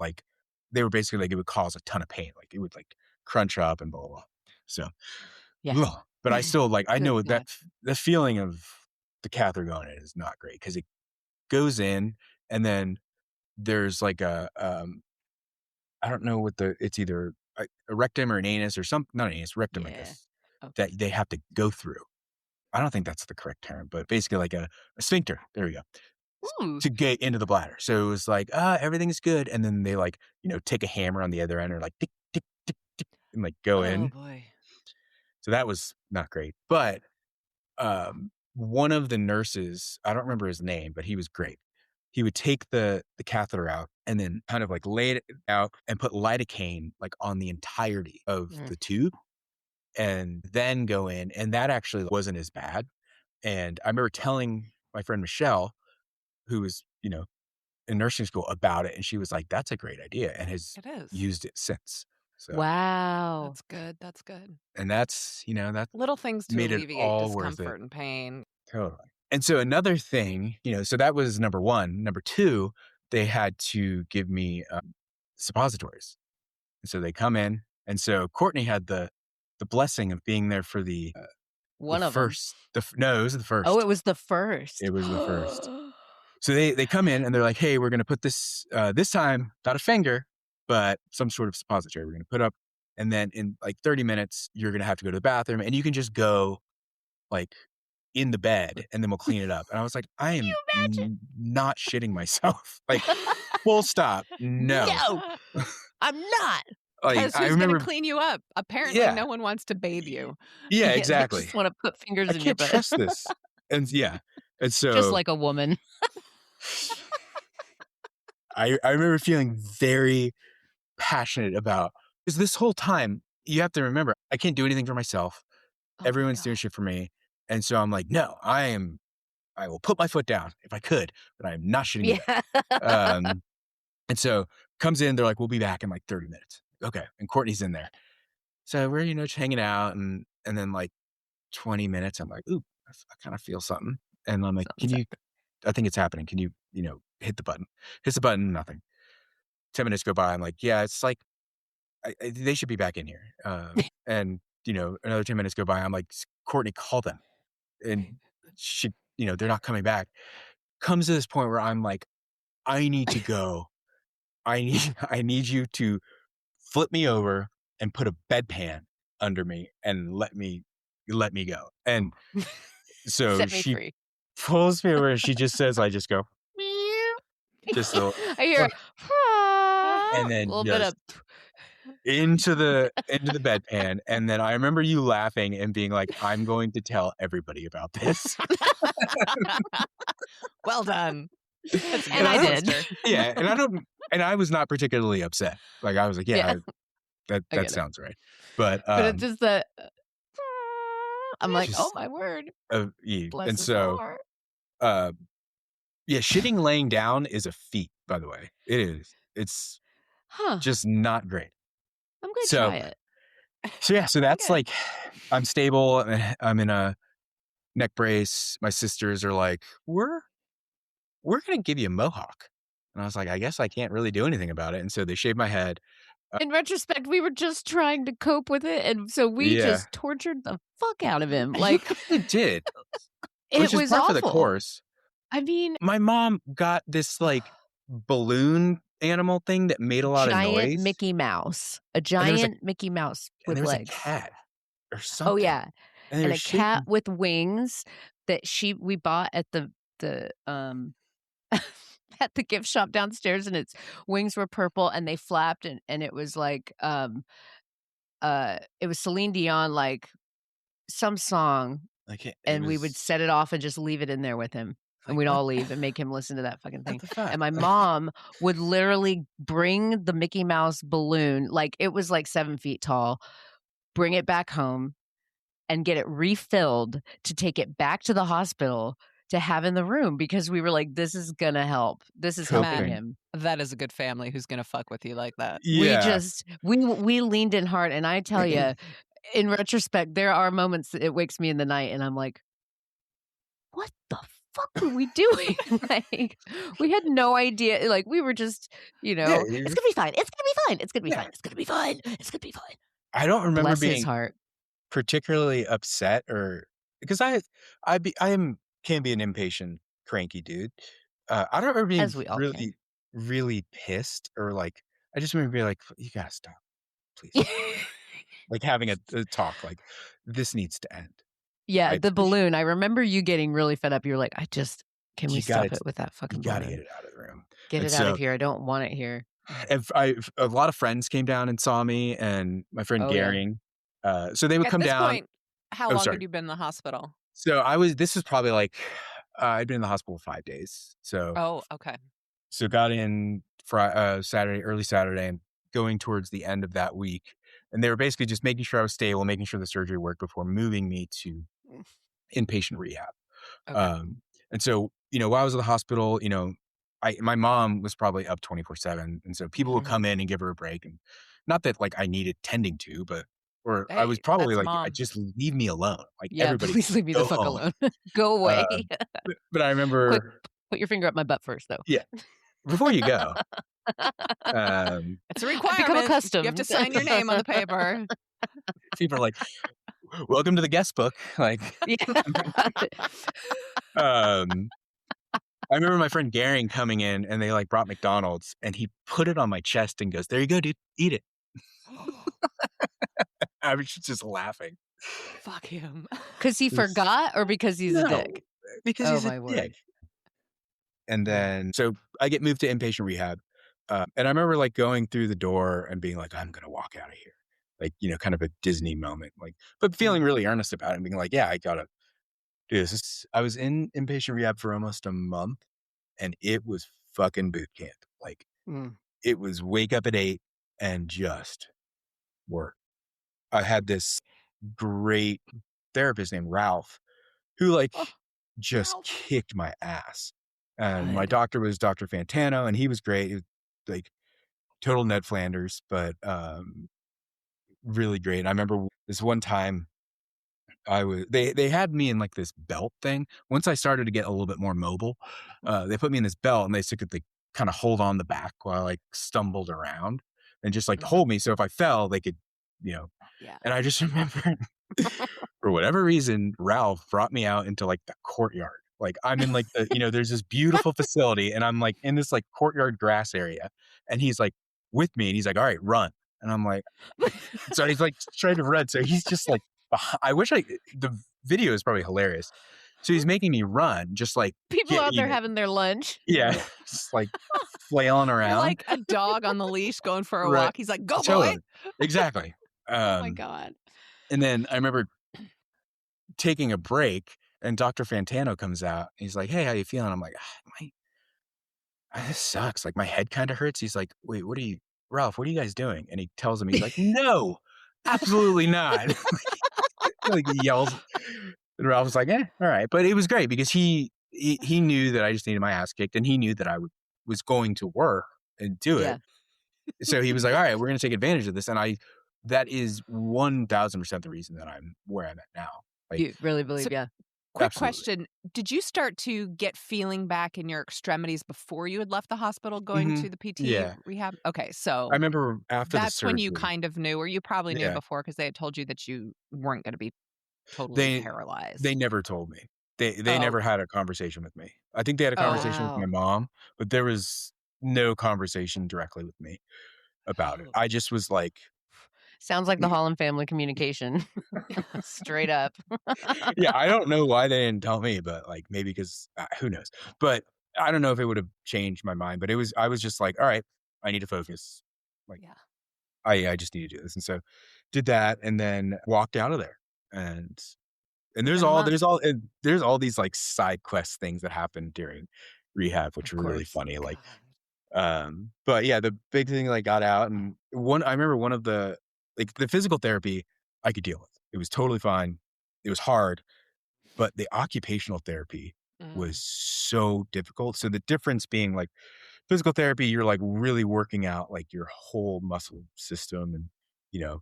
they were basically like, it would cause a ton of pain. Like it would like crunch up and blah, blah, blah. So, ugh. But I still I know that the feeling of the catheter going in is not great because it goes in and then there's like a, I don't know what it's either a rectum or an anus or something, not an anus, rectum, I guess, that they have to go through. I don't think that's the correct term, but basically like a sphincter. There we go. To get into the bladder. So it was like, everything's good. And then they take a hammer on the other end or like tick, tick, tick, tick, and like go in. Oh boy. So that was not great. But one of the nurses, I don't remember his name, but he was great. He would take the catheter out and then kind of like lay it out and put lidocaine like on the entirety of the tube and then go in. And that actually wasn't as bad. And I remember telling my friend Michelle, who was, in nursing school, about it. And she was like, that's a great idea, and has used it since. So, wow. That's good. That's good. And that's, that little things to made alleviate it all discomfort and pain. Totally. And so another thing, so that was number one. Number two, they had to give me suppositories. And so they come in. And so Courtney had the blessing of being there for the one of first. No, it was the first. Oh, it was the first. It was the first. So they come in and they're like, hey, we're going to put this time, not a finger, but some sort of suppository we're going to put up. And then in like 30 minutes, you're going to have to go to the bathroom and you can just go like in the bed and then we'll clean it up. And I was like, I am not shitting myself. Like, full stop. No, I'm not. Because who's going to clean you up? Apparently, no one wants to bathe you. Yeah, exactly. They just want to put fingers in your butt. I can't trust this. And and so just like a woman. I remember feeling very passionate about, because this whole time you have to remember, I can't do anything for myself. Everyone's doing shit for me. And so I'm like, no, I will put my foot down if I could, but I am not shitting you. And so comes in, they're like, we'll be back in like 30 minutes. Okay. And Courtney's in there. So we're, just hanging out and then like 20 minutes, I'm like, ooh, I kind of feel something. And I'm like, I think it's happening. Can you, hit the button? Hits the button, nothing. 10 minutes go by. I'm like, yeah, it's like, they should be back in here. And, another 10 minutes go by. I'm like, Courtney, call them. And she, they're not coming back. Comes to this point where I'm like, I need to go. I need you to flip me over and put a bedpan under me and let me go. And so she free. Pulls me over and she just says, I just go, just a little, I hear and then a little bit of into the bedpan. And then I remember you laughing and being like, I'm going to tell everybody about this. Well done. And I did. Yeah. And I was not particularly upset. Like I was like, that sounds right. But it's just that I'm like, oh my word. And so shitting laying down is a feat, by the way. It is. It's just not great. I'm going to try it. So that's like, I'm stable. I'm in a neck brace. My sisters are like, we're going to give you a mohawk. And I was like, I guess I can't really do anything about it. And so they shaved my head. In retrospect, we were just trying to cope with it. And so we just tortured the fuck out of him. Like, you did. It was par awful. for the course. I mean, my mom got this like balloon animal thing that made a lot of noise. Giant Mickey Mouse. A giant Mickey Mouse with legs. A cat or something. Oh, yeah. And a cat with wings that we bought at the at the gift shop downstairs, and its wings were purple and they flapped and it was like it was Celine Dion, like some song And we would set it off and just leave it in there with him. And we'd all leave and make him listen to that fucking thing. And my mom would literally bring the Mickey Mouse balloon, like it was like 7 feet tall, bring it back home and get it refilled to take it back to the hospital to have in the room, because we were like, this is going to help. This is helping him. That is a good family who's going to fuck with you like that. Yeah. We leaned in hard. And I tell you, in retrospect, there are moments that it wakes me in the night and I'm like, what the fuck were we doing? Like, we had no idea. Like, we were just, it's going to be fine. It's going to be fine. It's going to be fine. It's going to be fine. It's going to be fine. I don't remember Bless being his heart. particularly upset because can be an impatient, cranky dude. I don't remember being really pissed or like, I just remember being like, you gotta stop, please. Like having a talk like, this needs to end. Yeah, the balloon. I remember you getting really fed up. You were like, can we stop it with that fucking balloon? You gotta get it out of the room. Get it out of here. I don't want it here. A lot of friends came down and saw me, and my friend Garing. Yeah. So they would come down. Point, how long had you been in the hospital? So this is probably like, I'd been in the hospital 5 days. So, okay. So got in Saturday, early Saturday, and going towards the end of that week. And they were basically just making sure I was stable, making sure the surgery worked before moving me to inpatient rehab. Okay. And so, while I was in the hospital, my mom was probably up 24/7. And so people would come in and give her a break. And not that like I needed tending to, but I was probably like, just leave me alone. Like, everybody, please leave me the fuck alone. Go away. But I remember, quick, put your finger up my butt first, though. Yeah, before you go. It's a requirement. Become accustomed. You have to sign your name on the paper. People are like, welcome to the guest book. Like, I remember my friend Garing coming in, and they like brought McDonald's, and he put it on my chest and goes, there you go, dude, eat it. I was just laughing. Fuck him. Because he forgot, or because he's a dick? Because he's a dick. And then, so I get moved to inpatient rehab. And I remember like going through the door and being like, I'm going to walk out of here. Like, kind of a Disney moment, like, but feeling really earnest about it and being like, yeah, I got to do this. I was in inpatient rehab for almost a month, and it was fucking boot camp. Like, it was wake up at 8 and just work. I had this great therapist named Ralph who just kicked my ass. And my doctor was Dr. Fantano, and he was great. He was like total Ned Flanders, but really great. And I remember this one time they had me in like this belt thing. Once I started to get a little bit more mobile, they put me in this belt, and they could like kind of hold on the back while I like stumbled around and just like hold me. So if I fell, they could, And I just remember for whatever reason, Ralph brought me out into like the courtyard. Like, I'm in like there's this beautiful facility, and I'm like in this like courtyard grass area, and he's like with me, and he's like, all right, run. And I'm like, so he's like trying to run. So he's just like, the video is probably hilarious. So he's making me run, just like people out there having their lunch. Yeah. Just like flailing around. You're like a dog on the leash going for a walk. He's like, go boy. Exactly. Oh my God. And then I remember taking a break, and Dr. Fantano comes out. He's like, hey, how you feeling? I'm like, this sucks. Like, my head kind of hurts. He's like, wait, Ralph, what are you guys doing? And he tells him, he's like, no, absolutely not. Like, he yells. And Ralph was like, all right. But it was great because he knew that I just needed my ass kicked, and he knew that I was going to work and do it. So he was like, all right, we're going to take advantage of this. And that is 1000% the reason that I'm where I'm at now. Like, you really believe, Quick absolutely. Question. Did you start to get feeling back in your extremities before you had left the hospital going to the PT rehab? Okay, so I remember after that's the surgery, when you kind of knew, or you probably knew before because they had told you that you weren't going to be totally paralyzed. They never told me. They never had a conversation with me. I think they had a conversation with my mom, but there was no conversation directly with me about it. I just was like, sounds like the Holland family communication. Straight up. Yeah, I don't know why they didn't tell me, but like maybe because who knows. But I don't know if it would have changed my mind. But I was just like, all right, I need to focus. Like, I just need to do this. And so did that, and then walked out of there. And And there's all these like side quest things that happen during rehab, which were really funny. Like, but yeah, the big thing I got out, and I remember one of the physical therapy I could deal with. It was totally fine. It was hard, but the occupational therapy was so difficult. So the difference being like physical therapy, you're like really working out like your whole muscle system and, you know,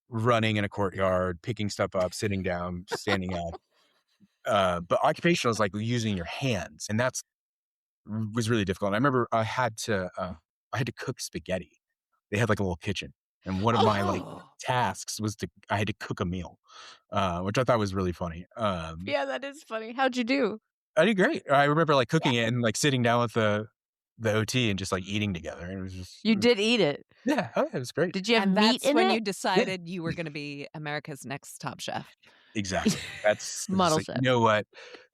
running in a courtyard, picking stuff up, sitting down, standing up. But occupational is like using your hands, and was really difficult. And I remember I had to cook spaghetti. They had like a little kitchen, and one of my like tasks was I had to cook a meal, which I thought was really funny. Yeah, that is funny. How'd you do? I did great. I remember like cooking it and like sitting down with the OT and just like eating together. And it was just did eat it. Yeah, oh, yeah, it was great. Did you have meat in it? When you decided you were going to be America's Next Top Chef. Exactly. That's model like, chef. you know what?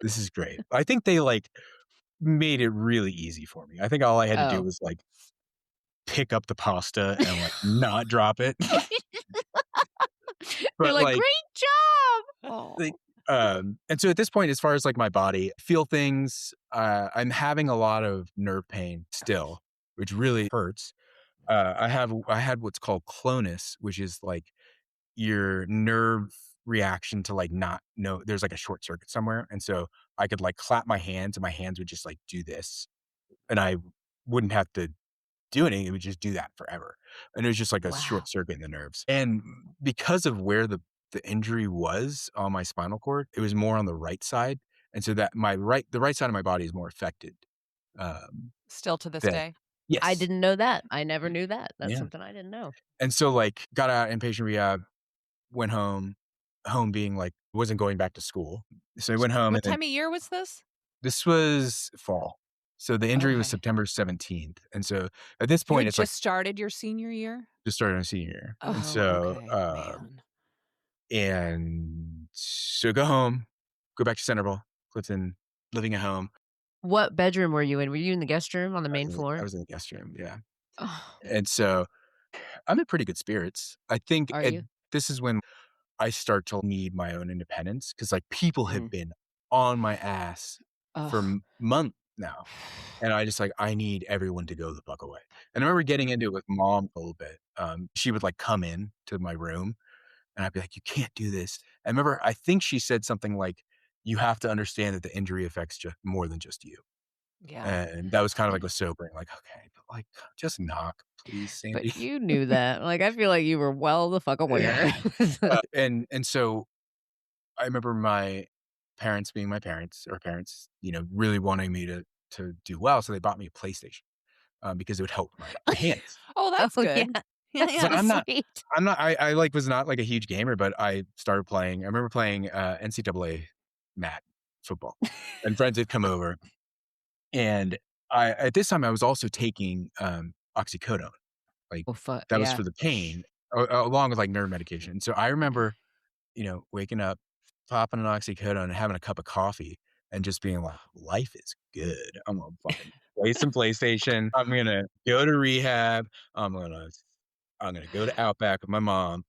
This is great. I think they like made it really easy for me. I think all I had to do was like pick up the pasta and like not drop it. But you're like, great job. Like, and so at this point, as far as like my body, feel things, I'm having a lot of nerve pain still, which really hurts. I had what's called clonus, which is like your nerve reaction to like not know there's like a short circuit somewhere. And so I could like clap my hands and my hands would just like do this. And I wouldn't have to do anything. It would just do that forever. And it was just like a short circuit in the nerves. And because of where the injury was on my spinal cord, it was more on the right side. And so that the right side of my body is more affected. Still to this day? Yes. I didn't know that. I never knew that. That's something I didn't know. And so like got out inpatient rehab, went home being like, wasn't going back to school. So I went home. What time of year was this? This was fall. So the injury was September 17th. And so at this point, it's just started your senior year? Just started my senior year. Oh, and so, man. And so go home, go back to Centerville, Clifton, living at home. What bedroom were you in? Were you in the guest room on the main floor? I was in the guest room, yeah. And so I'm in pretty good spirits. I think this is when I start to need my own independence because like people have been on my ass for months now. And I just like, I need everyone to go the fuck away. And I remember getting into it with mom a little bit. She would like come in to my room and I'd be like, you can't do this. I remember, I think she said something like, you have to understand that the injury affects more than just you. Yeah. And that was kind of like was sobering, like, okay, but like just knock, please, Sandy. But you knew that. Like, I feel like you were well the fuck aware. And so I remember my parents being my parents, you know, really wanting me to do well. So they bought me a PlayStation because it would help my hands. That's good. Yeah. So I like was not like a huge gamer, but I started playing. I remember playing NCAA mat football, and friends had come over, and at this time I was also taking oxycodone, like that was for the pain, along with like nerve medication. So I remember, you know, waking up, popping an oxycodone, and having a cup of coffee, and just being like, life is good. I'm gonna fucking play some PlayStation. I'm gonna go to rehab. I'm gonna go to Outback with my mom.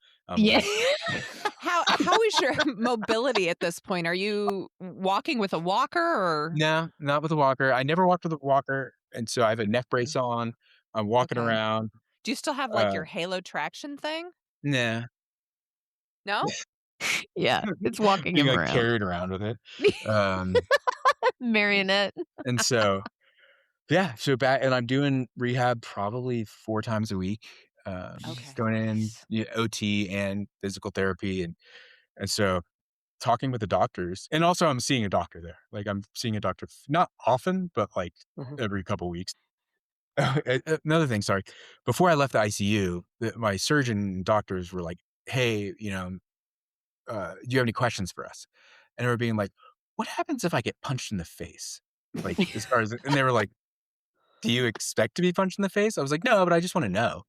How is your mobility at this point? Are you walking with a walker or? No, not with a walker. I never walked with a walker. And so I have a neck brace on. I'm walking around. Do you still have like your halo traction thing? Nah. No? Yeah. It's walking being around. Like carried around with it. Marionette. And so, yeah. So and I'm doing rehab probably 4 times a week. Going in OT and physical therapy. And so talking with the doctors, and also I'm seeing a doctor there. Like I'm seeing a doctor, not often, but like every couple of weeks. Another thing, sorry. Before I left the ICU, my surgeon and doctors were like, hey, you know, do you have any questions for us? And they were being like, what happens if I get punched in the face? Like as far as, and they were like, do you expect to be punched in the face? I was like, no, but I just want to know.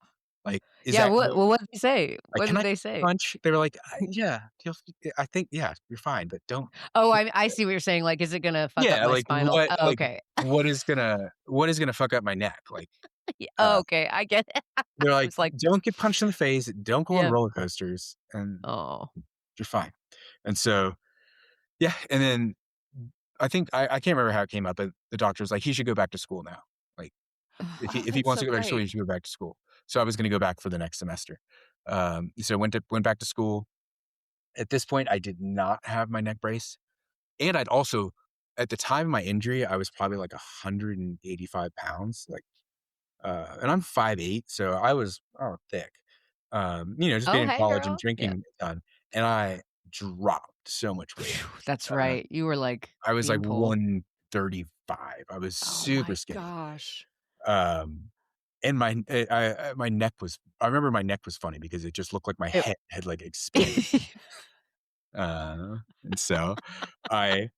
Like, what did they say? Like, what did they say? Punch? They were like, yeah, I think, yeah, you're fine, but don't. Oh, I see what you're saying. Like, is it gonna fuck up my spinal? What, okay. What is gonna fuck up my neck? Like, okay, I get it. They're like, don't get punched in the face, don't go on roller coasters, and you're fine. And so Yeah, and then I think I can't remember how it came up, but the doctor was like, "He should go back to school now. Like, Oh, if he that's wants so to go back to school, great. he should go back to school." So I was gonna go back for the next semester. So went back to school. At this point, I did not have my neck brace, and I'd also at the time of my injury, I was probably like 185 pounds, like, and I'm 5'8", so I was, thick. Just Oh, being in hey, college and girl. Yeah. drinking a ton, and I dropped so much weight. Phew, that's Uh, right. You were like I was like beanpole. 135. I was Oh super my skinny. gosh. Um, and my neck was I remember my neck was funny because it just looked like my It head had, like, expanded. And so I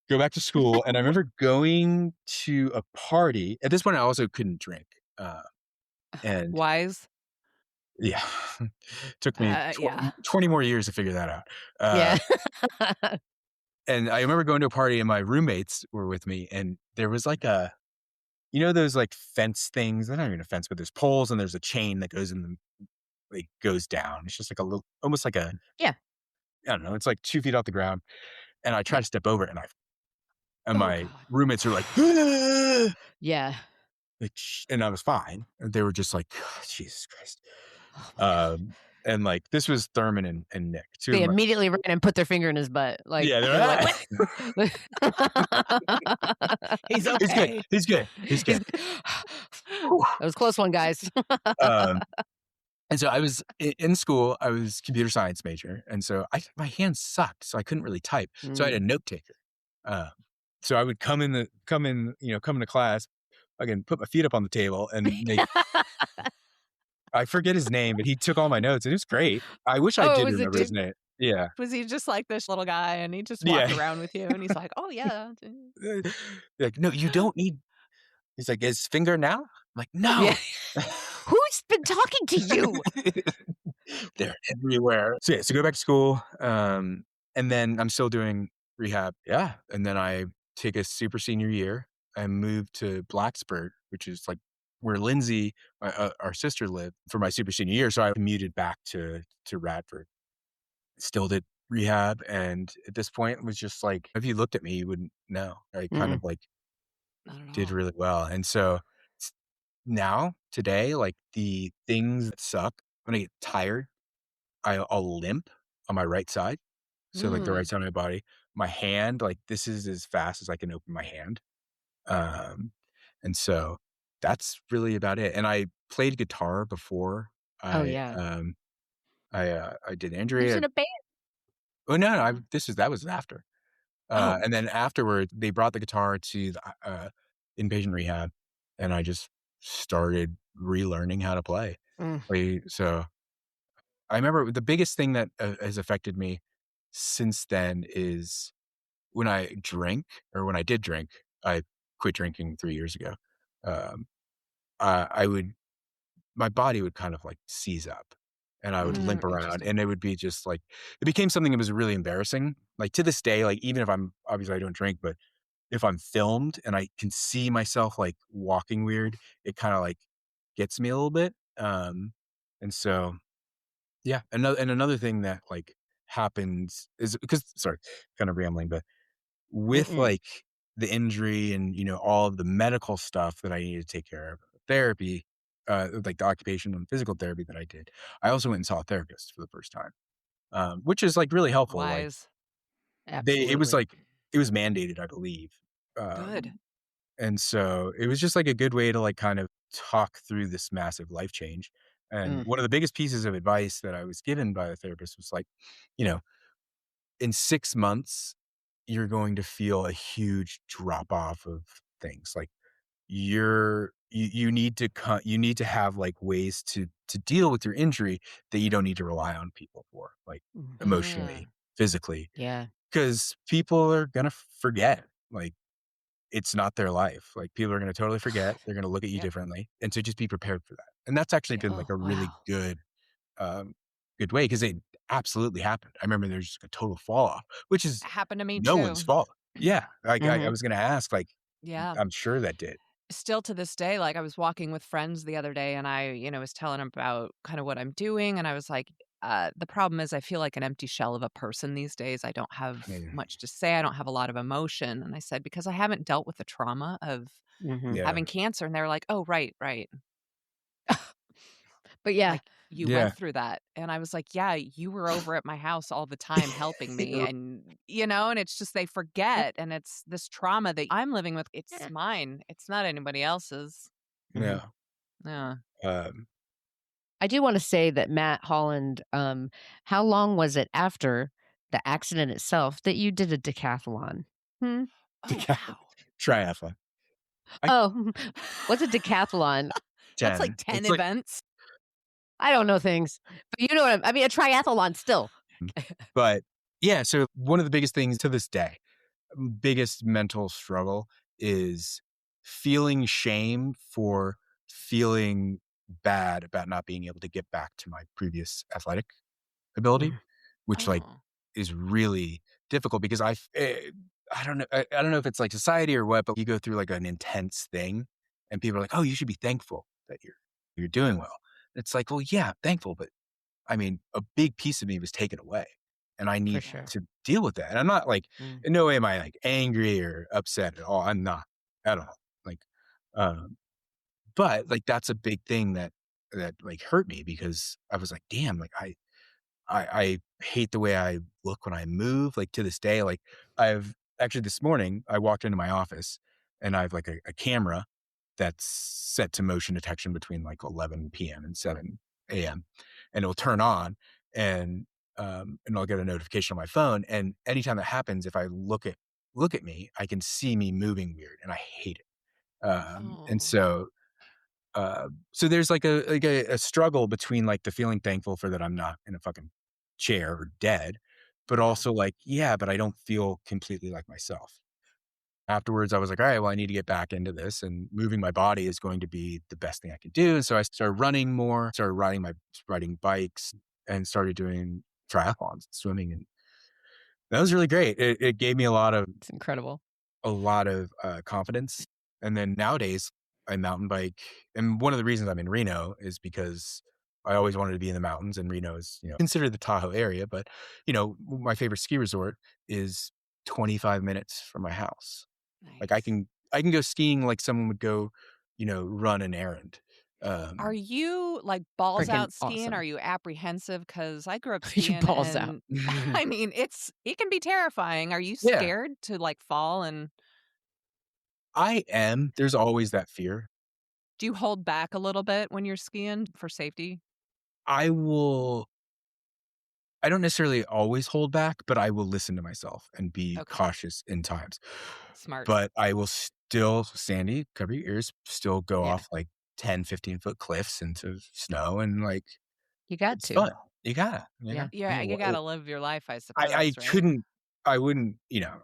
go back to school, and I remember going to a party. At this point, I also couldn't drink, and Wise? yeah, took me Yeah. 20 more years to figure that out. yeah. And I remember going to a party, and my roommates were with me, and there was like those like fence things? They're not even a fence, but there's poles and there's a chain that goes in the like goes down. It's just like a little, almost like a, Yeah. I don't know. It's like 2 feet off the ground, and I try Yeah. to step over it, and Oh my God. roommates are like, "Ah!" Yeah. Like, and I was fine. And they were just like, Jesus Christ. Oh my god. Um, and like this was Thurman and Nick, two of They my immediately ran and put their finger in his butt. Like yeah. they were like, They're "What?" He's he's good. okay. He's good. He's He's good. Whew. That was a close one, guys. Um, and so I was in school. I was computer science major, and so my hands sucked, so I couldn't really type. So I had a Mm. note taker. Um, so I would come into class. I can put my feet up on the table and make. I forget his name, but he took all my notes, and it was great. I wish I Oh, did was it remember his dude? name. Yeah. Was he just like this little guy and he just walked Yeah. around with you and he's like, "Oh yeah." Like, "No, you don't need." He's like, "His finger now?" I'm like, Yeah. "No." Who's been talking to you? They're everywhere. So, yeah, so go back to school, and then I'm still doing rehab. Yeah, and then I take a super senior year. I moved to Blacksburg, which is, like, where Lindsay, our sister, lived for my super senior year, so I commuted back to Radford. Still did rehab, and at this point, it was just like, if you looked at me, you wouldn't know. I kind of, Mm-mm. like, Not at did all. really well, and so s now, today, like, the things that suck, when I get tired, I'll limp on my right side, so, like, the right Mm. side of my body. My hand, like, this is as fast as I can open my hand, um, and so that's really about it, and I played guitar before Oh I, yeah. I did He injury. was in a band. Oh, no, no, Uh, that was after. Oh, And then afterward, they brought the guitar to the, inpatient rehab, and I just started relearning how to play. Mm. So I remember the biggest thing that, has affected me since then is when I drink, or when I did drink. I quit drinking 3 years ago. Um, I would my body would kind of, like, seize up, and I would limp around, interesting. and it would be just, like, it became something that was really embarrassing. Like, to this day, like, even if I'm obviously, I don't drink, but if I'm filmed and I can see myself, like, walking weird, it kinda, like, gets me a little bit. And so, yeah, another thing that, like, happens is because, sorry, kind of rambling, but with, Mm-mm. like, the injury and, all of the medical stuff that I needed to take care of, therapy, like, the occupational and physical therapy that I did, I also went and saw a therapist for the first time, which is, like, really helpful. Like, Wise. Absolutely. it was mandated, I believe, Good. and so it was just, like, a good way to, like, kind of talk through this massive life change. And Mm. one of the biggest pieces of advice that I was given by the therapist was like, you know, "In 6 months, you're going to feel a huge drop off of things, like, you need to you need to have, like, ways to deal with your injury that you don't need to rely on people for, like, Mhm. emotionally, physically, Yeah. because people are gonna forget, like, it's not their life. Like, people are gonna totally forget, they're gonna look at you Yep. differently, and so just be prepared for that. And that's actually Yep. been, like, Oh, a really wow. um, good way, because it absolutely happened. I remember there's just a total fall off, which is Happened to me no one's too. fault. Yeah, like, I Mhm. was gonna ask, like, Yeah. I'm sure that did. Still to this day, like, I was walking with friends the other day and I was telling 'em about kind of what I'm doing, and I was like, the problem is I feel like an empty shell of a person these days. I don't have Yeah. much to say. I don't have a lot of emotion. And I said, because I haven't dealt with the trauma of Yeah. having cancer. And they're like, oh, right, right. But yeah. Like, you Yeah. went through that. And I was like, yeah, you were over at my house all the time helping me. And, and it's just they forget. And it's this trauma that I'm living with. It's mine. It's not anybody else's. Yeah. Yeah. I do want to say that Matt Holland, how long was it after the accident itself that you did a decathlon? Oh, wow. Triathlon. What's a decathlon? That's like 10. 10 events. I don't know things, but you know what I mean, a triathlon still. But yeah, so one of the biggest things to this day, biggest mental struggle is feeling shame for feeling bad about not being able to get back to my previous athletic ability, which like is really difficult because I don't know. I don't know if it's like society or what, but you go through like an intense thing and people are like, oh, you should be thankful that you're doing well. It's like, well, yeah, I'm thankful, but I mean, a big piece of me was taken away and I need to deal with that. And I'm not like, in no way am I like angry or upset at all. I'm not at all. Like, but like, that's a big thing that like hurt me because I was like, damn, like I hate the way I look when I move. Like to this day, like I've actually this morning, I walked into my office and I have like a camera that's set to motion detection between like 11 PM and 7 AM. And it'll turn on and I'll get a notification on my phone. And anytime that happens, if I look at me, I can see me moving weird and I hate it. And so there's like a struggle between like the feeling thankful for that I'm not in a fucking chair or dead, but also like, yeah, but I don't feel completely like myself. Afterwards, I was like, all right, well, I need to get back into this and moving my body is going to be the best thing I can do. And so I started running more, started riding bikes and started doing triathlons, swimming. And that was really great. It gave me It's incredible. a lot of confidence. And then nowadays I mountain bike. And one of the reasons I'm in Reno is because I always wanted to be in the mountains and Reno is, considered the Tahoe area. But, my favorite ski resort is 25 minutes from my house. Nice. Like I can go skiing like someone would go, run an errand. Are you like balls out skiing? Awesome. Are you apprehensive? Because I grew up Are you skiing balls out? and I mean, it can be terrifying. Are you Yeah. scared to like fall? And I am. There's always that fear. do you hold back a little bit when you're skiing for safety? I don't necessarily always hold back, but I will listen to myself and be cautious in times. Smart. But I will still, Sandy, cover your ears, still go off like 10, 15-foot cliffs into snow and like You got it's to. fun. You gotta. Yeah, you gotta live your life, I suppose. I wouldn't,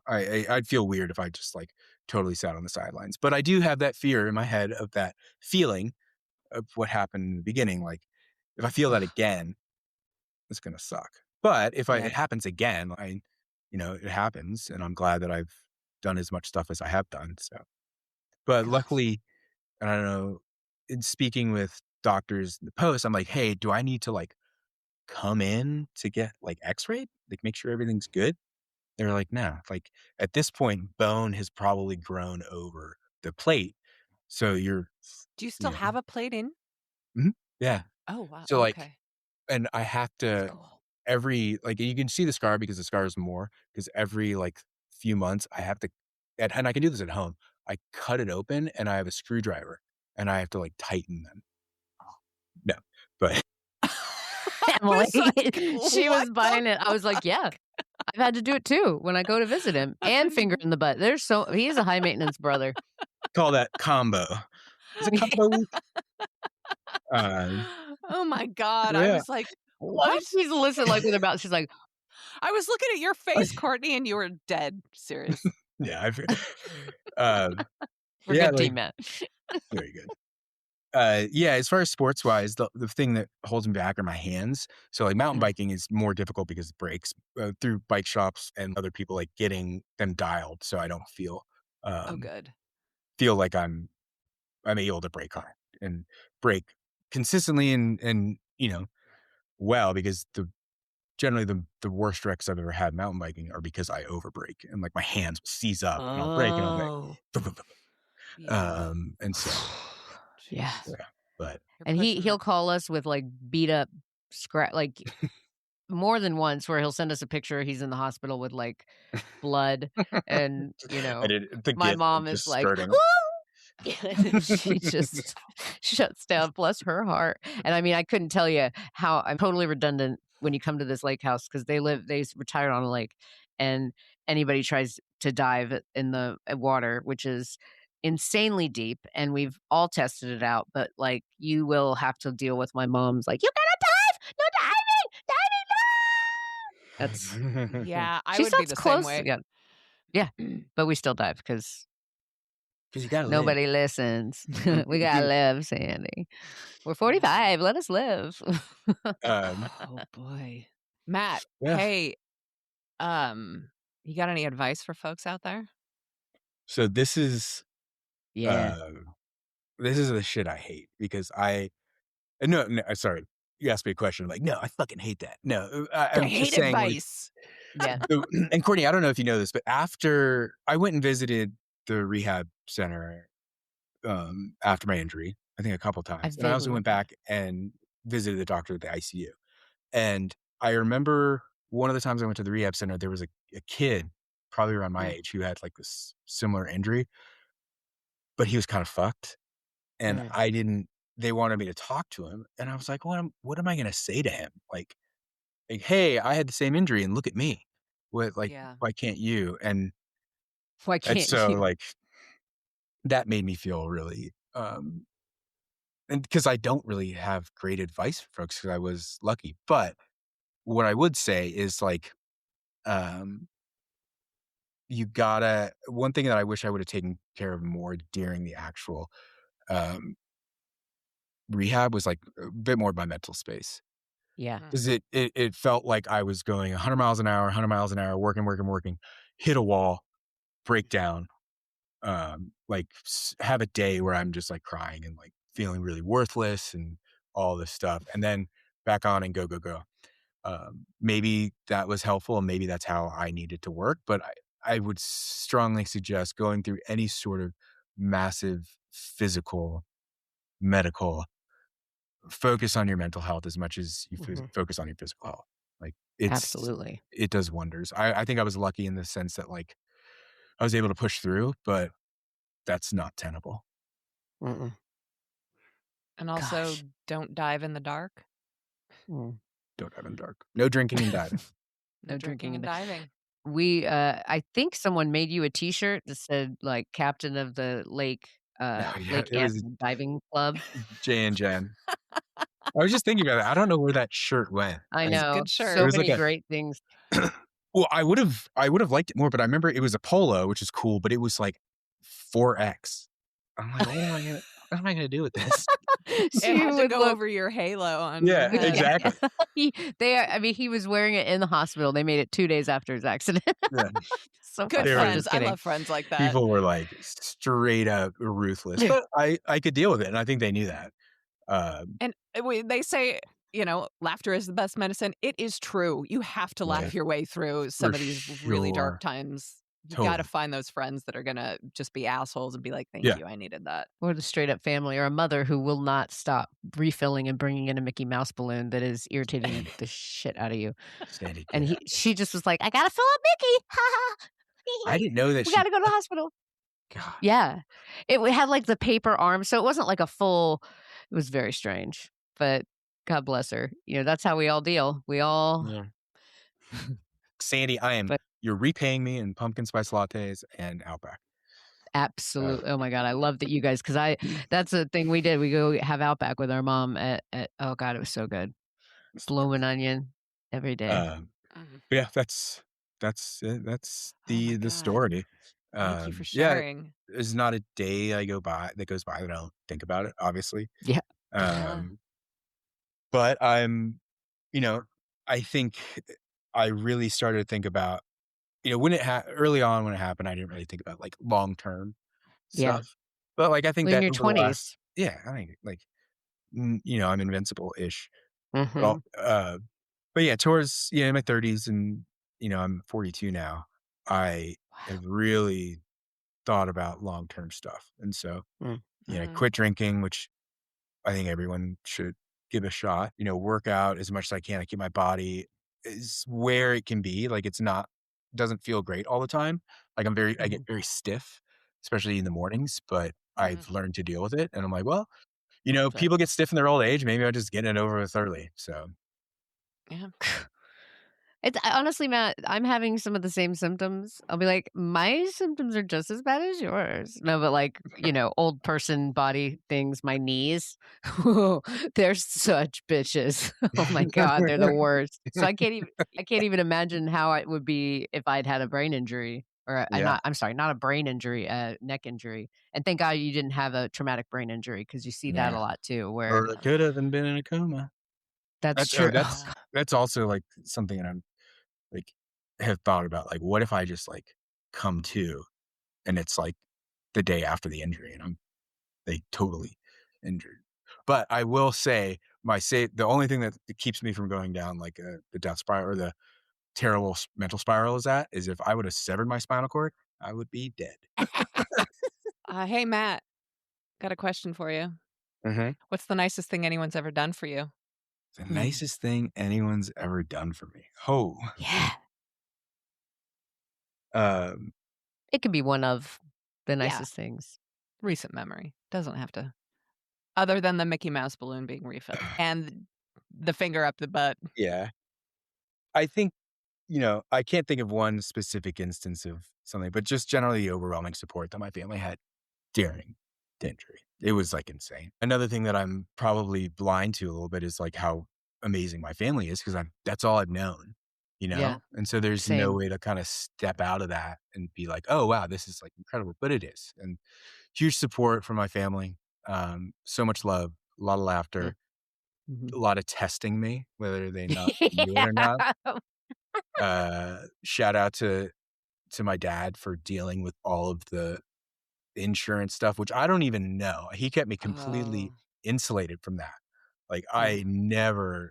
I'd feel weird if I just like totally sat on the sidelines. But I do have that fear in my head of that feeling of what happened in the beginning. Like if I feel that again, it's gonna suck. But if it happens again, it happens, and I'm glad that I've done as much stuff as I have done. So, but luckily, I don't know. In speaking with doctors in the post, I'm like, hey, do I need to like come in to get like X-rayed, like make sure everything's good? They're like, no. Like at this point, bone has probably grown over the plate, so you're. Do you still have a plate in? Mm-hmm, yeah. Oh wow. So like, okay. and I have to. Cool. Every like you can see the scar because the scar is more because every like few months I have to and I can do this at home. I cut it open and I have a screwdriver and I have to like tighten them. No, but Emily, like, she was buying it. I was like, yeah, I've had to do it too when I go to visit him and finger in the butt. He's a high maintenance brother. Call that combo. It's a combo week. Oh my God. Yeah. I was like, what? She's listening like with her mouth. She's like, I was looking at your face, Courtney, and you were dead serious. Yeah. We're good team, Matt. Very good. Yeah, as far as sports wise, the thing that holds me back are my hands. So like mountain biking is more difficult because it breaks through bike shops and other people like getting them dialed. So I don't feel, good. Feel like I'm able to brake hard and brake consistently and well because generally the worst wrecks I've ever had mountain biking are because I overbrake and like my hands will seize up and I'll brake and I'll be like, Yeah. and so Yeah. but And he'll call us with like beat up like more than once where he'll send us a picture. He's in the hospital with like blood, and my mom is just like, and she just shuts down. Bless her heart. And I mean, I couldn't tell you how I'm totally redundant when you come to this lake house because they retired on a lake, and anybody tries to dive in the water, which is insanely deep, and we've all tested it out, but like you will have to deal with my mom's like, you gotta dive, no diving, That's yeah, I she would be sounds the close. same way. Yeah, but we still dive because you gotta nobody listens. We gotta live, Sandy. We're 45. Let us live. Oh boy, Matt. Hey, you got any advice for folks out there? So this is Yeah. this is the shit I hate because no, sorry. You asked me a question like, no, I fucking hate that. No, I'm hate just saying advice. Yeah. And Courtney, I don't know if you know this, but after I went and visited the rehab center after my injury, I think a couple times, and I also went back and visited the doctor at the ICU. And I remember one of the times I went to the rehab center, there was a kid probably around my age who had like this similar injury, but he was kind of fucked. And they wanted me to talk to him. And I was like, what am I going to say to him? Like, hey, I had the same injury and look at me. Why can't you? And why can't so you? like that made me feel really, and because I don't really have great advice for folks because I was lucky. But what I would say is like, one thing that I wish I would have taken care of more during the actual rehab was like a bit more of my mental space. Yeah. Because it felt like I was going 100 miles an hour, working, hit a wall, break down, have a day where I'm just like crying and like feeling really worthless and all this stuff, and then back on and go. Maybe that was helpful and maybe that's how I needed to work, but I would strongly suggest going through any sort of massive physical, medical, focus on your mental health as much as you focus on your physical health. Like absolutely, it does wonders. I think I was lucky in the sense that like I was able to push through, but that's not tenable. Mm-mm. And also, don't dive in the dark. Don't dive in the dark. No drinking and diving. No drinking and diving. I think someone made you a T-shirt that said like "Captain of the Lake." Lake Diving Club. Jay and Jen. I was just thinking about it. I don't know where that shirt went. I know. Good shirt. So many great things. Well, I would have liked it more, but I remember it was a polo, which is cool, but it was like 4X. I'm like, what am I gonna do with this? It had to go over your halo on. Yeah, exactly. He was wearing it in the hospital. They made it 2 days after his accident. Yeah. So good friends. I love friends like that. People were like straight up ruthless, but I could deal with it, and I think they knew that. And they say, laughter is the best medicine. It is true. You have to laugh your way through some of these really dark times. You got to find those friends that are going to just be assholes and be like, thank you, I needed that. Or the straight up family or a mother who will not stop refilling and bringing in a Mickey Mouse balloon that is irritating the shit out of you. And she just was like, I got to fill up Mickey. I didn't know that we got to go to the hospital. God. Yeah. It had like the paper arm. So it wasn't like a full, it was very strange, but God bless her. That's how we all deal. We all. Yeah. Sandy, you're repaying me in pumpkin spice lattes and Outback. Absolutely. Oh my God. I love that you guys, because that's the thing we did. We go have Outback with our mom at oh God, it was so good. Blooming onion every day. Yeah, that's it. That's the story. Thank you for sharing. Yeah, there's not a day that goes by that I don't think about it, obviously. Yeah. But I think I really started to think about, early on when it happened, I didn't really think about like long-term stuff. But like, I think that in your 20s. I think like, I'm invincible-ish. Well, but yeah, towards in my 30s and I'm 42 now. I have Wow. really thought about long-term stuff. And so, I Mm. quit drinking, which I think everyone should give a shot, work out as much as I can. I keep my body is where it can be. Like it's not doesn't feel great all the time. Like I get Mhm. very stiff, especially in the mornings, but Mm. I've learned to deal with it. And I'm like, well, But people get stiff in their old age. Maybe I'll just get it over with early. So yeah. It's honestly, Matt, I'm having some of the same symptoms. I'll be like, my symptoms are just as bad as yours. No, but like, old person body things, my knees, they're such bitches. Oh my God, they're the worst. So I can't even imagine how it would be if I'd had a brain injury or yeah. I'm sorry, not a brain injury, a neck injury. And thank God you didn't have a traumatic brain injury because you see that a Yeah. lot too, where Or could have been in a coma. that's That's true. Oh, Yeah. that's also like something that I'm like have thought about. Like, what if I just like come to and it's like the day after the injury and I'm like totally injured. But I will say the only thing that keeps me from going down like the death spiral or the terrible mental spiral is if I would have severed my spinal cord, I would be dead. Hey, Matt, got a question for you. Mhm. What's the nicest thing anyone's ever done for you? The hmm. nicest thing anyone's ever done for me. Oh, Yeah. um, It can be one of the Yeah, nicest things. recent memory. Doesn't have to. Other than the Mickey Mouse balloon being refilled and the finger up the butt. yeah. I think I can't think of one specific instance of something, but just generally the overwhelming support that my family had during the injury. It was like insane. Another thing that I'm probably blind to a little bit is like how amazing my family is because that's all I've known, Yeah, And so there's no same. way to kind of step out of that and be like, oh wow, this is like incredible. But it is. And huge support from my family. So much love, a lot of Mm, laughter, mhm. a lot of testing me, whether they not knew it or not. Shout out to my dad for dealing with all of the insurance stuff, which I don't even know. He kept me completely Oh. insulated from that. Like Mm.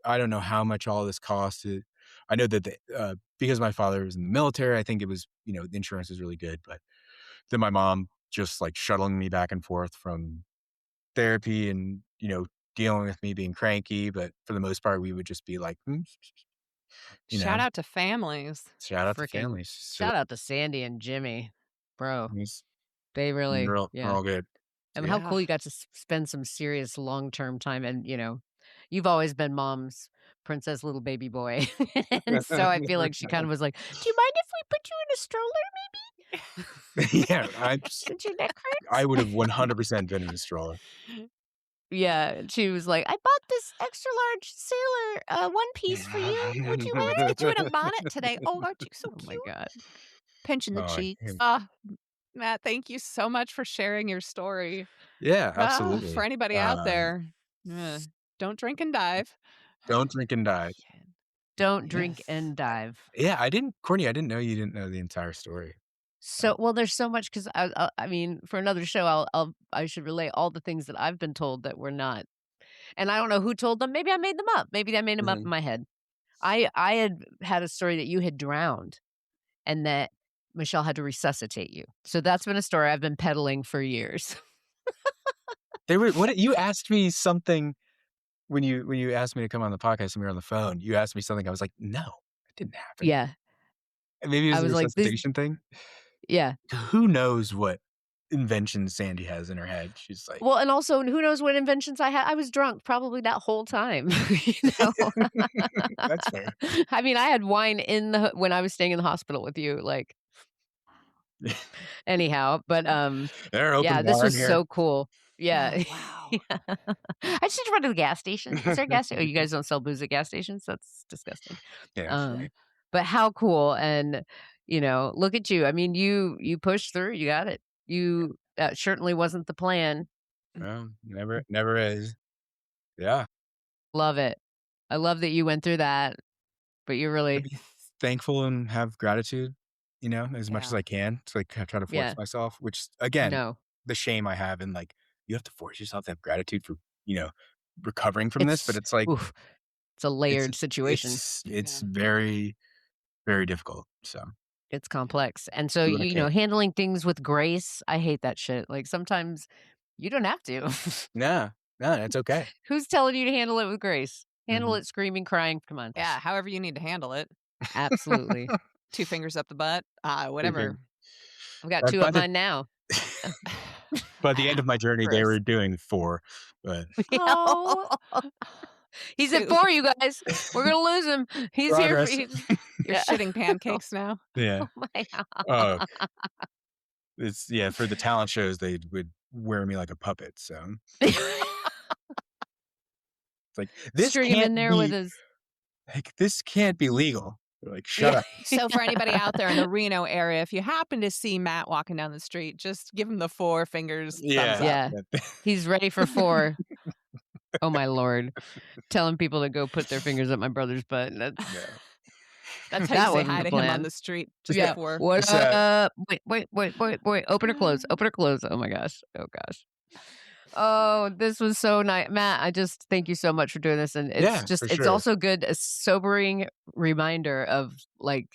I don't know how much all this costed. I know that because my father was in the military, I think it was, the insurance is really good. But then my mom just like shuttling me back and forth from therapy and, dealing with me being cranky. But for the most part, we would just be like, you know, Shout out to families. shout out to Freaking families. So shout out to Sandy and Jimmy, bro. it's- They really, they're yeah. all good. I So mean, how yeah. Yeah. cool you got to spend some serious long-term time and, you've always been mom's princess little baby boy. And so I feel like she kind of was like, "Do you mind if we put you in a stroller Yeah, since your neck I hurts?" would have 100% been in the stroller. Yeah, she was like, "I bought this extra large sailor, one piece for you. Would you Let's mind?" get you in a bonnet today. Oh, aren't you so Oh my cute? god. Pinching the Oh, cheeks. Ah, Matt, thank you so much for sharing your story. yeah, For absolutely. anybody out there, uh, don't drink and dive. Don't drink and dive. Yeah. Don't drink Yes. and dive. Yeah, Courtney, I didn't know you didn't know the entire story. So well, there's so much because I mean, for another show, I should relay all the things that I've been told that were not, and I don't know who told them. Maybe I made them up. Maybe I made them up in Mhm. my head. I had a story that you had drowned and that Michelle had to resuscitate you. So that's been a story I've been peddling for years. They were what you asked me something when you asked me to come on the podcast and we were on the phone, you asked me something, I was like, "No, it didn't happen." Yeah, And maybe it I was a was like this. resuscitation thing. Yeah. Who knows what invention Sandy has in her head? She's like Well, and also, who knows what inventions I had? I was drunk probably that whole time. You know. That's fair. I mean, I had wine when I was staying in the hospital with you. Like, anyhow, but They're open yeah, this barn was here. so cool. Yeah. Oh, wow. Yeah. I just need to run to the gas station. Is there a gas station? Oh, you guys don't sell booze at gas stations? That's disgusting. Yeah, Um, right. but how cool and look at you. I mean, you pushed through, you got it. You that certainly wasn't the plan. Well, never is. Yeah. Love it. I love that you went through that, but you To really be thankful and have gratitude, as much as Yeah. I can to like try to force yeah, myself, which again, no. the shame I have in like, you have to force yourself to have gratitude for, recovering from this, but it's like, oof, it's a layered situation. It's very, very difficult. So it's complex. And so, handling things with grace, I hate that shit. Like sometimes you don't have to. No, it's okay. Who's telling you to handle it with grace? Handle it screaming, crying. Come on. Yeah, however you need to handle it. Absolutely. 2 fingers up the butt. Whatever. I've got 2 of mine now. By the end of my journey, they were doing 4. But he's at 4, you guys. We're gonna lose him. He's Progress. here. You're shitting pancakes now. Yeah. Oh my God. It's for the talent shows they would wear me like a puppet. So it's like this String can't him in there be, with his. like this can't be legal. They're like, shut up. So for anybody out there in the Reno area, if you happen to see Matt walking down the street, just give him the 4 fingers. Thumbs up. Yeah. He's ready for 4. Oh my Lord. Telling people to go put their fingers up my brother's butt. That's how you say hi to him on the street. Just before. What up? Wait. Open or close? Open or close? Oh my gosh. Oh gosh. Oh, this was so nice. Matt, I just thank you so much for doing this. And it's also good, a sobering reminder of like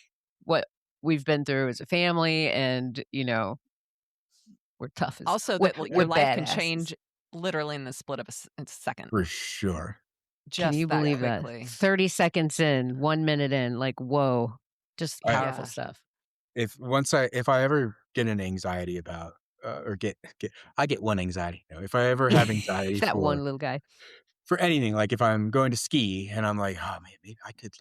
what we've been through as a family. And, we're tough. Also that your life can change literally in the split of a second. For sure. Can you believe quickly. that? 30 seconds in, 1 minute in, like, whoa, just powerful stuff. If I ever get an anxiety about, or I get one anxiety. If I ever have anxiety that one little guy for anything, like if I'm going to ski and I'm like, oh man, maybe I could,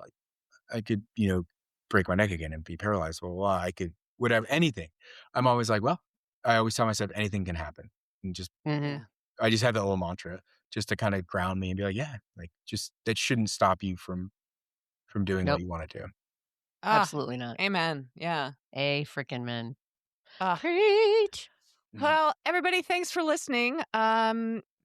break my neck again and be paralyzed. Well, I could, whatever, anything. I'm always like, well, I always tell myself anything can happen, and just I just have that little mantra just to kind of ground me and be like, just that shouldn't stop you from doing what you want to do. Absolutely not. Amen. Yeah. A freaking man. Preach. Well, everybody, thanks for listening.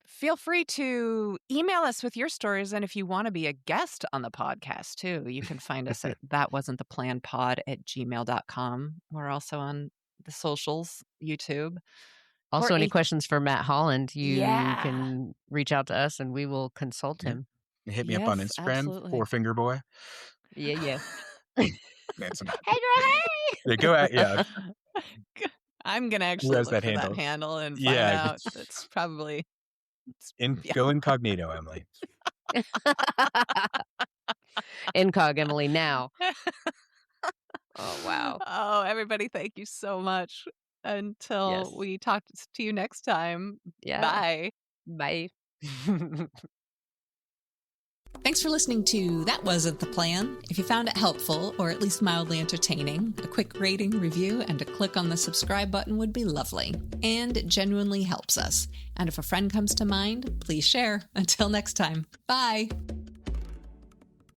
Feel free to email us with your stories. And if you want to be a guest on the podcast too, you can find us at thatwasn'ttheplanpod@gmail.com. We're also on the socials, YouTube. Also, any questions for Matt Holland, you can reach out to us and we will consult him. Hit me up on Instagram, absolutely. 4-finger boy. Yeah. That's not. Hey, girl, hey! Yeah, go at, yeah. I'm going to actually look for that handle and find out. It's probably... Go incognito, Emily. Incog Emily now. Oh, wow. Oh, everybody, thank you so much. Until we talk to you next time. Yeah. Bye. Bye. Thanks for listening to That Wasn't the Plan. If you found it helpful, or at least mildly entertaining, a quick rating, review, and a click on the subscribe button would be lovely. And it genuinely helps us. And if a friend comes to mind, please share. Until next time. Bye.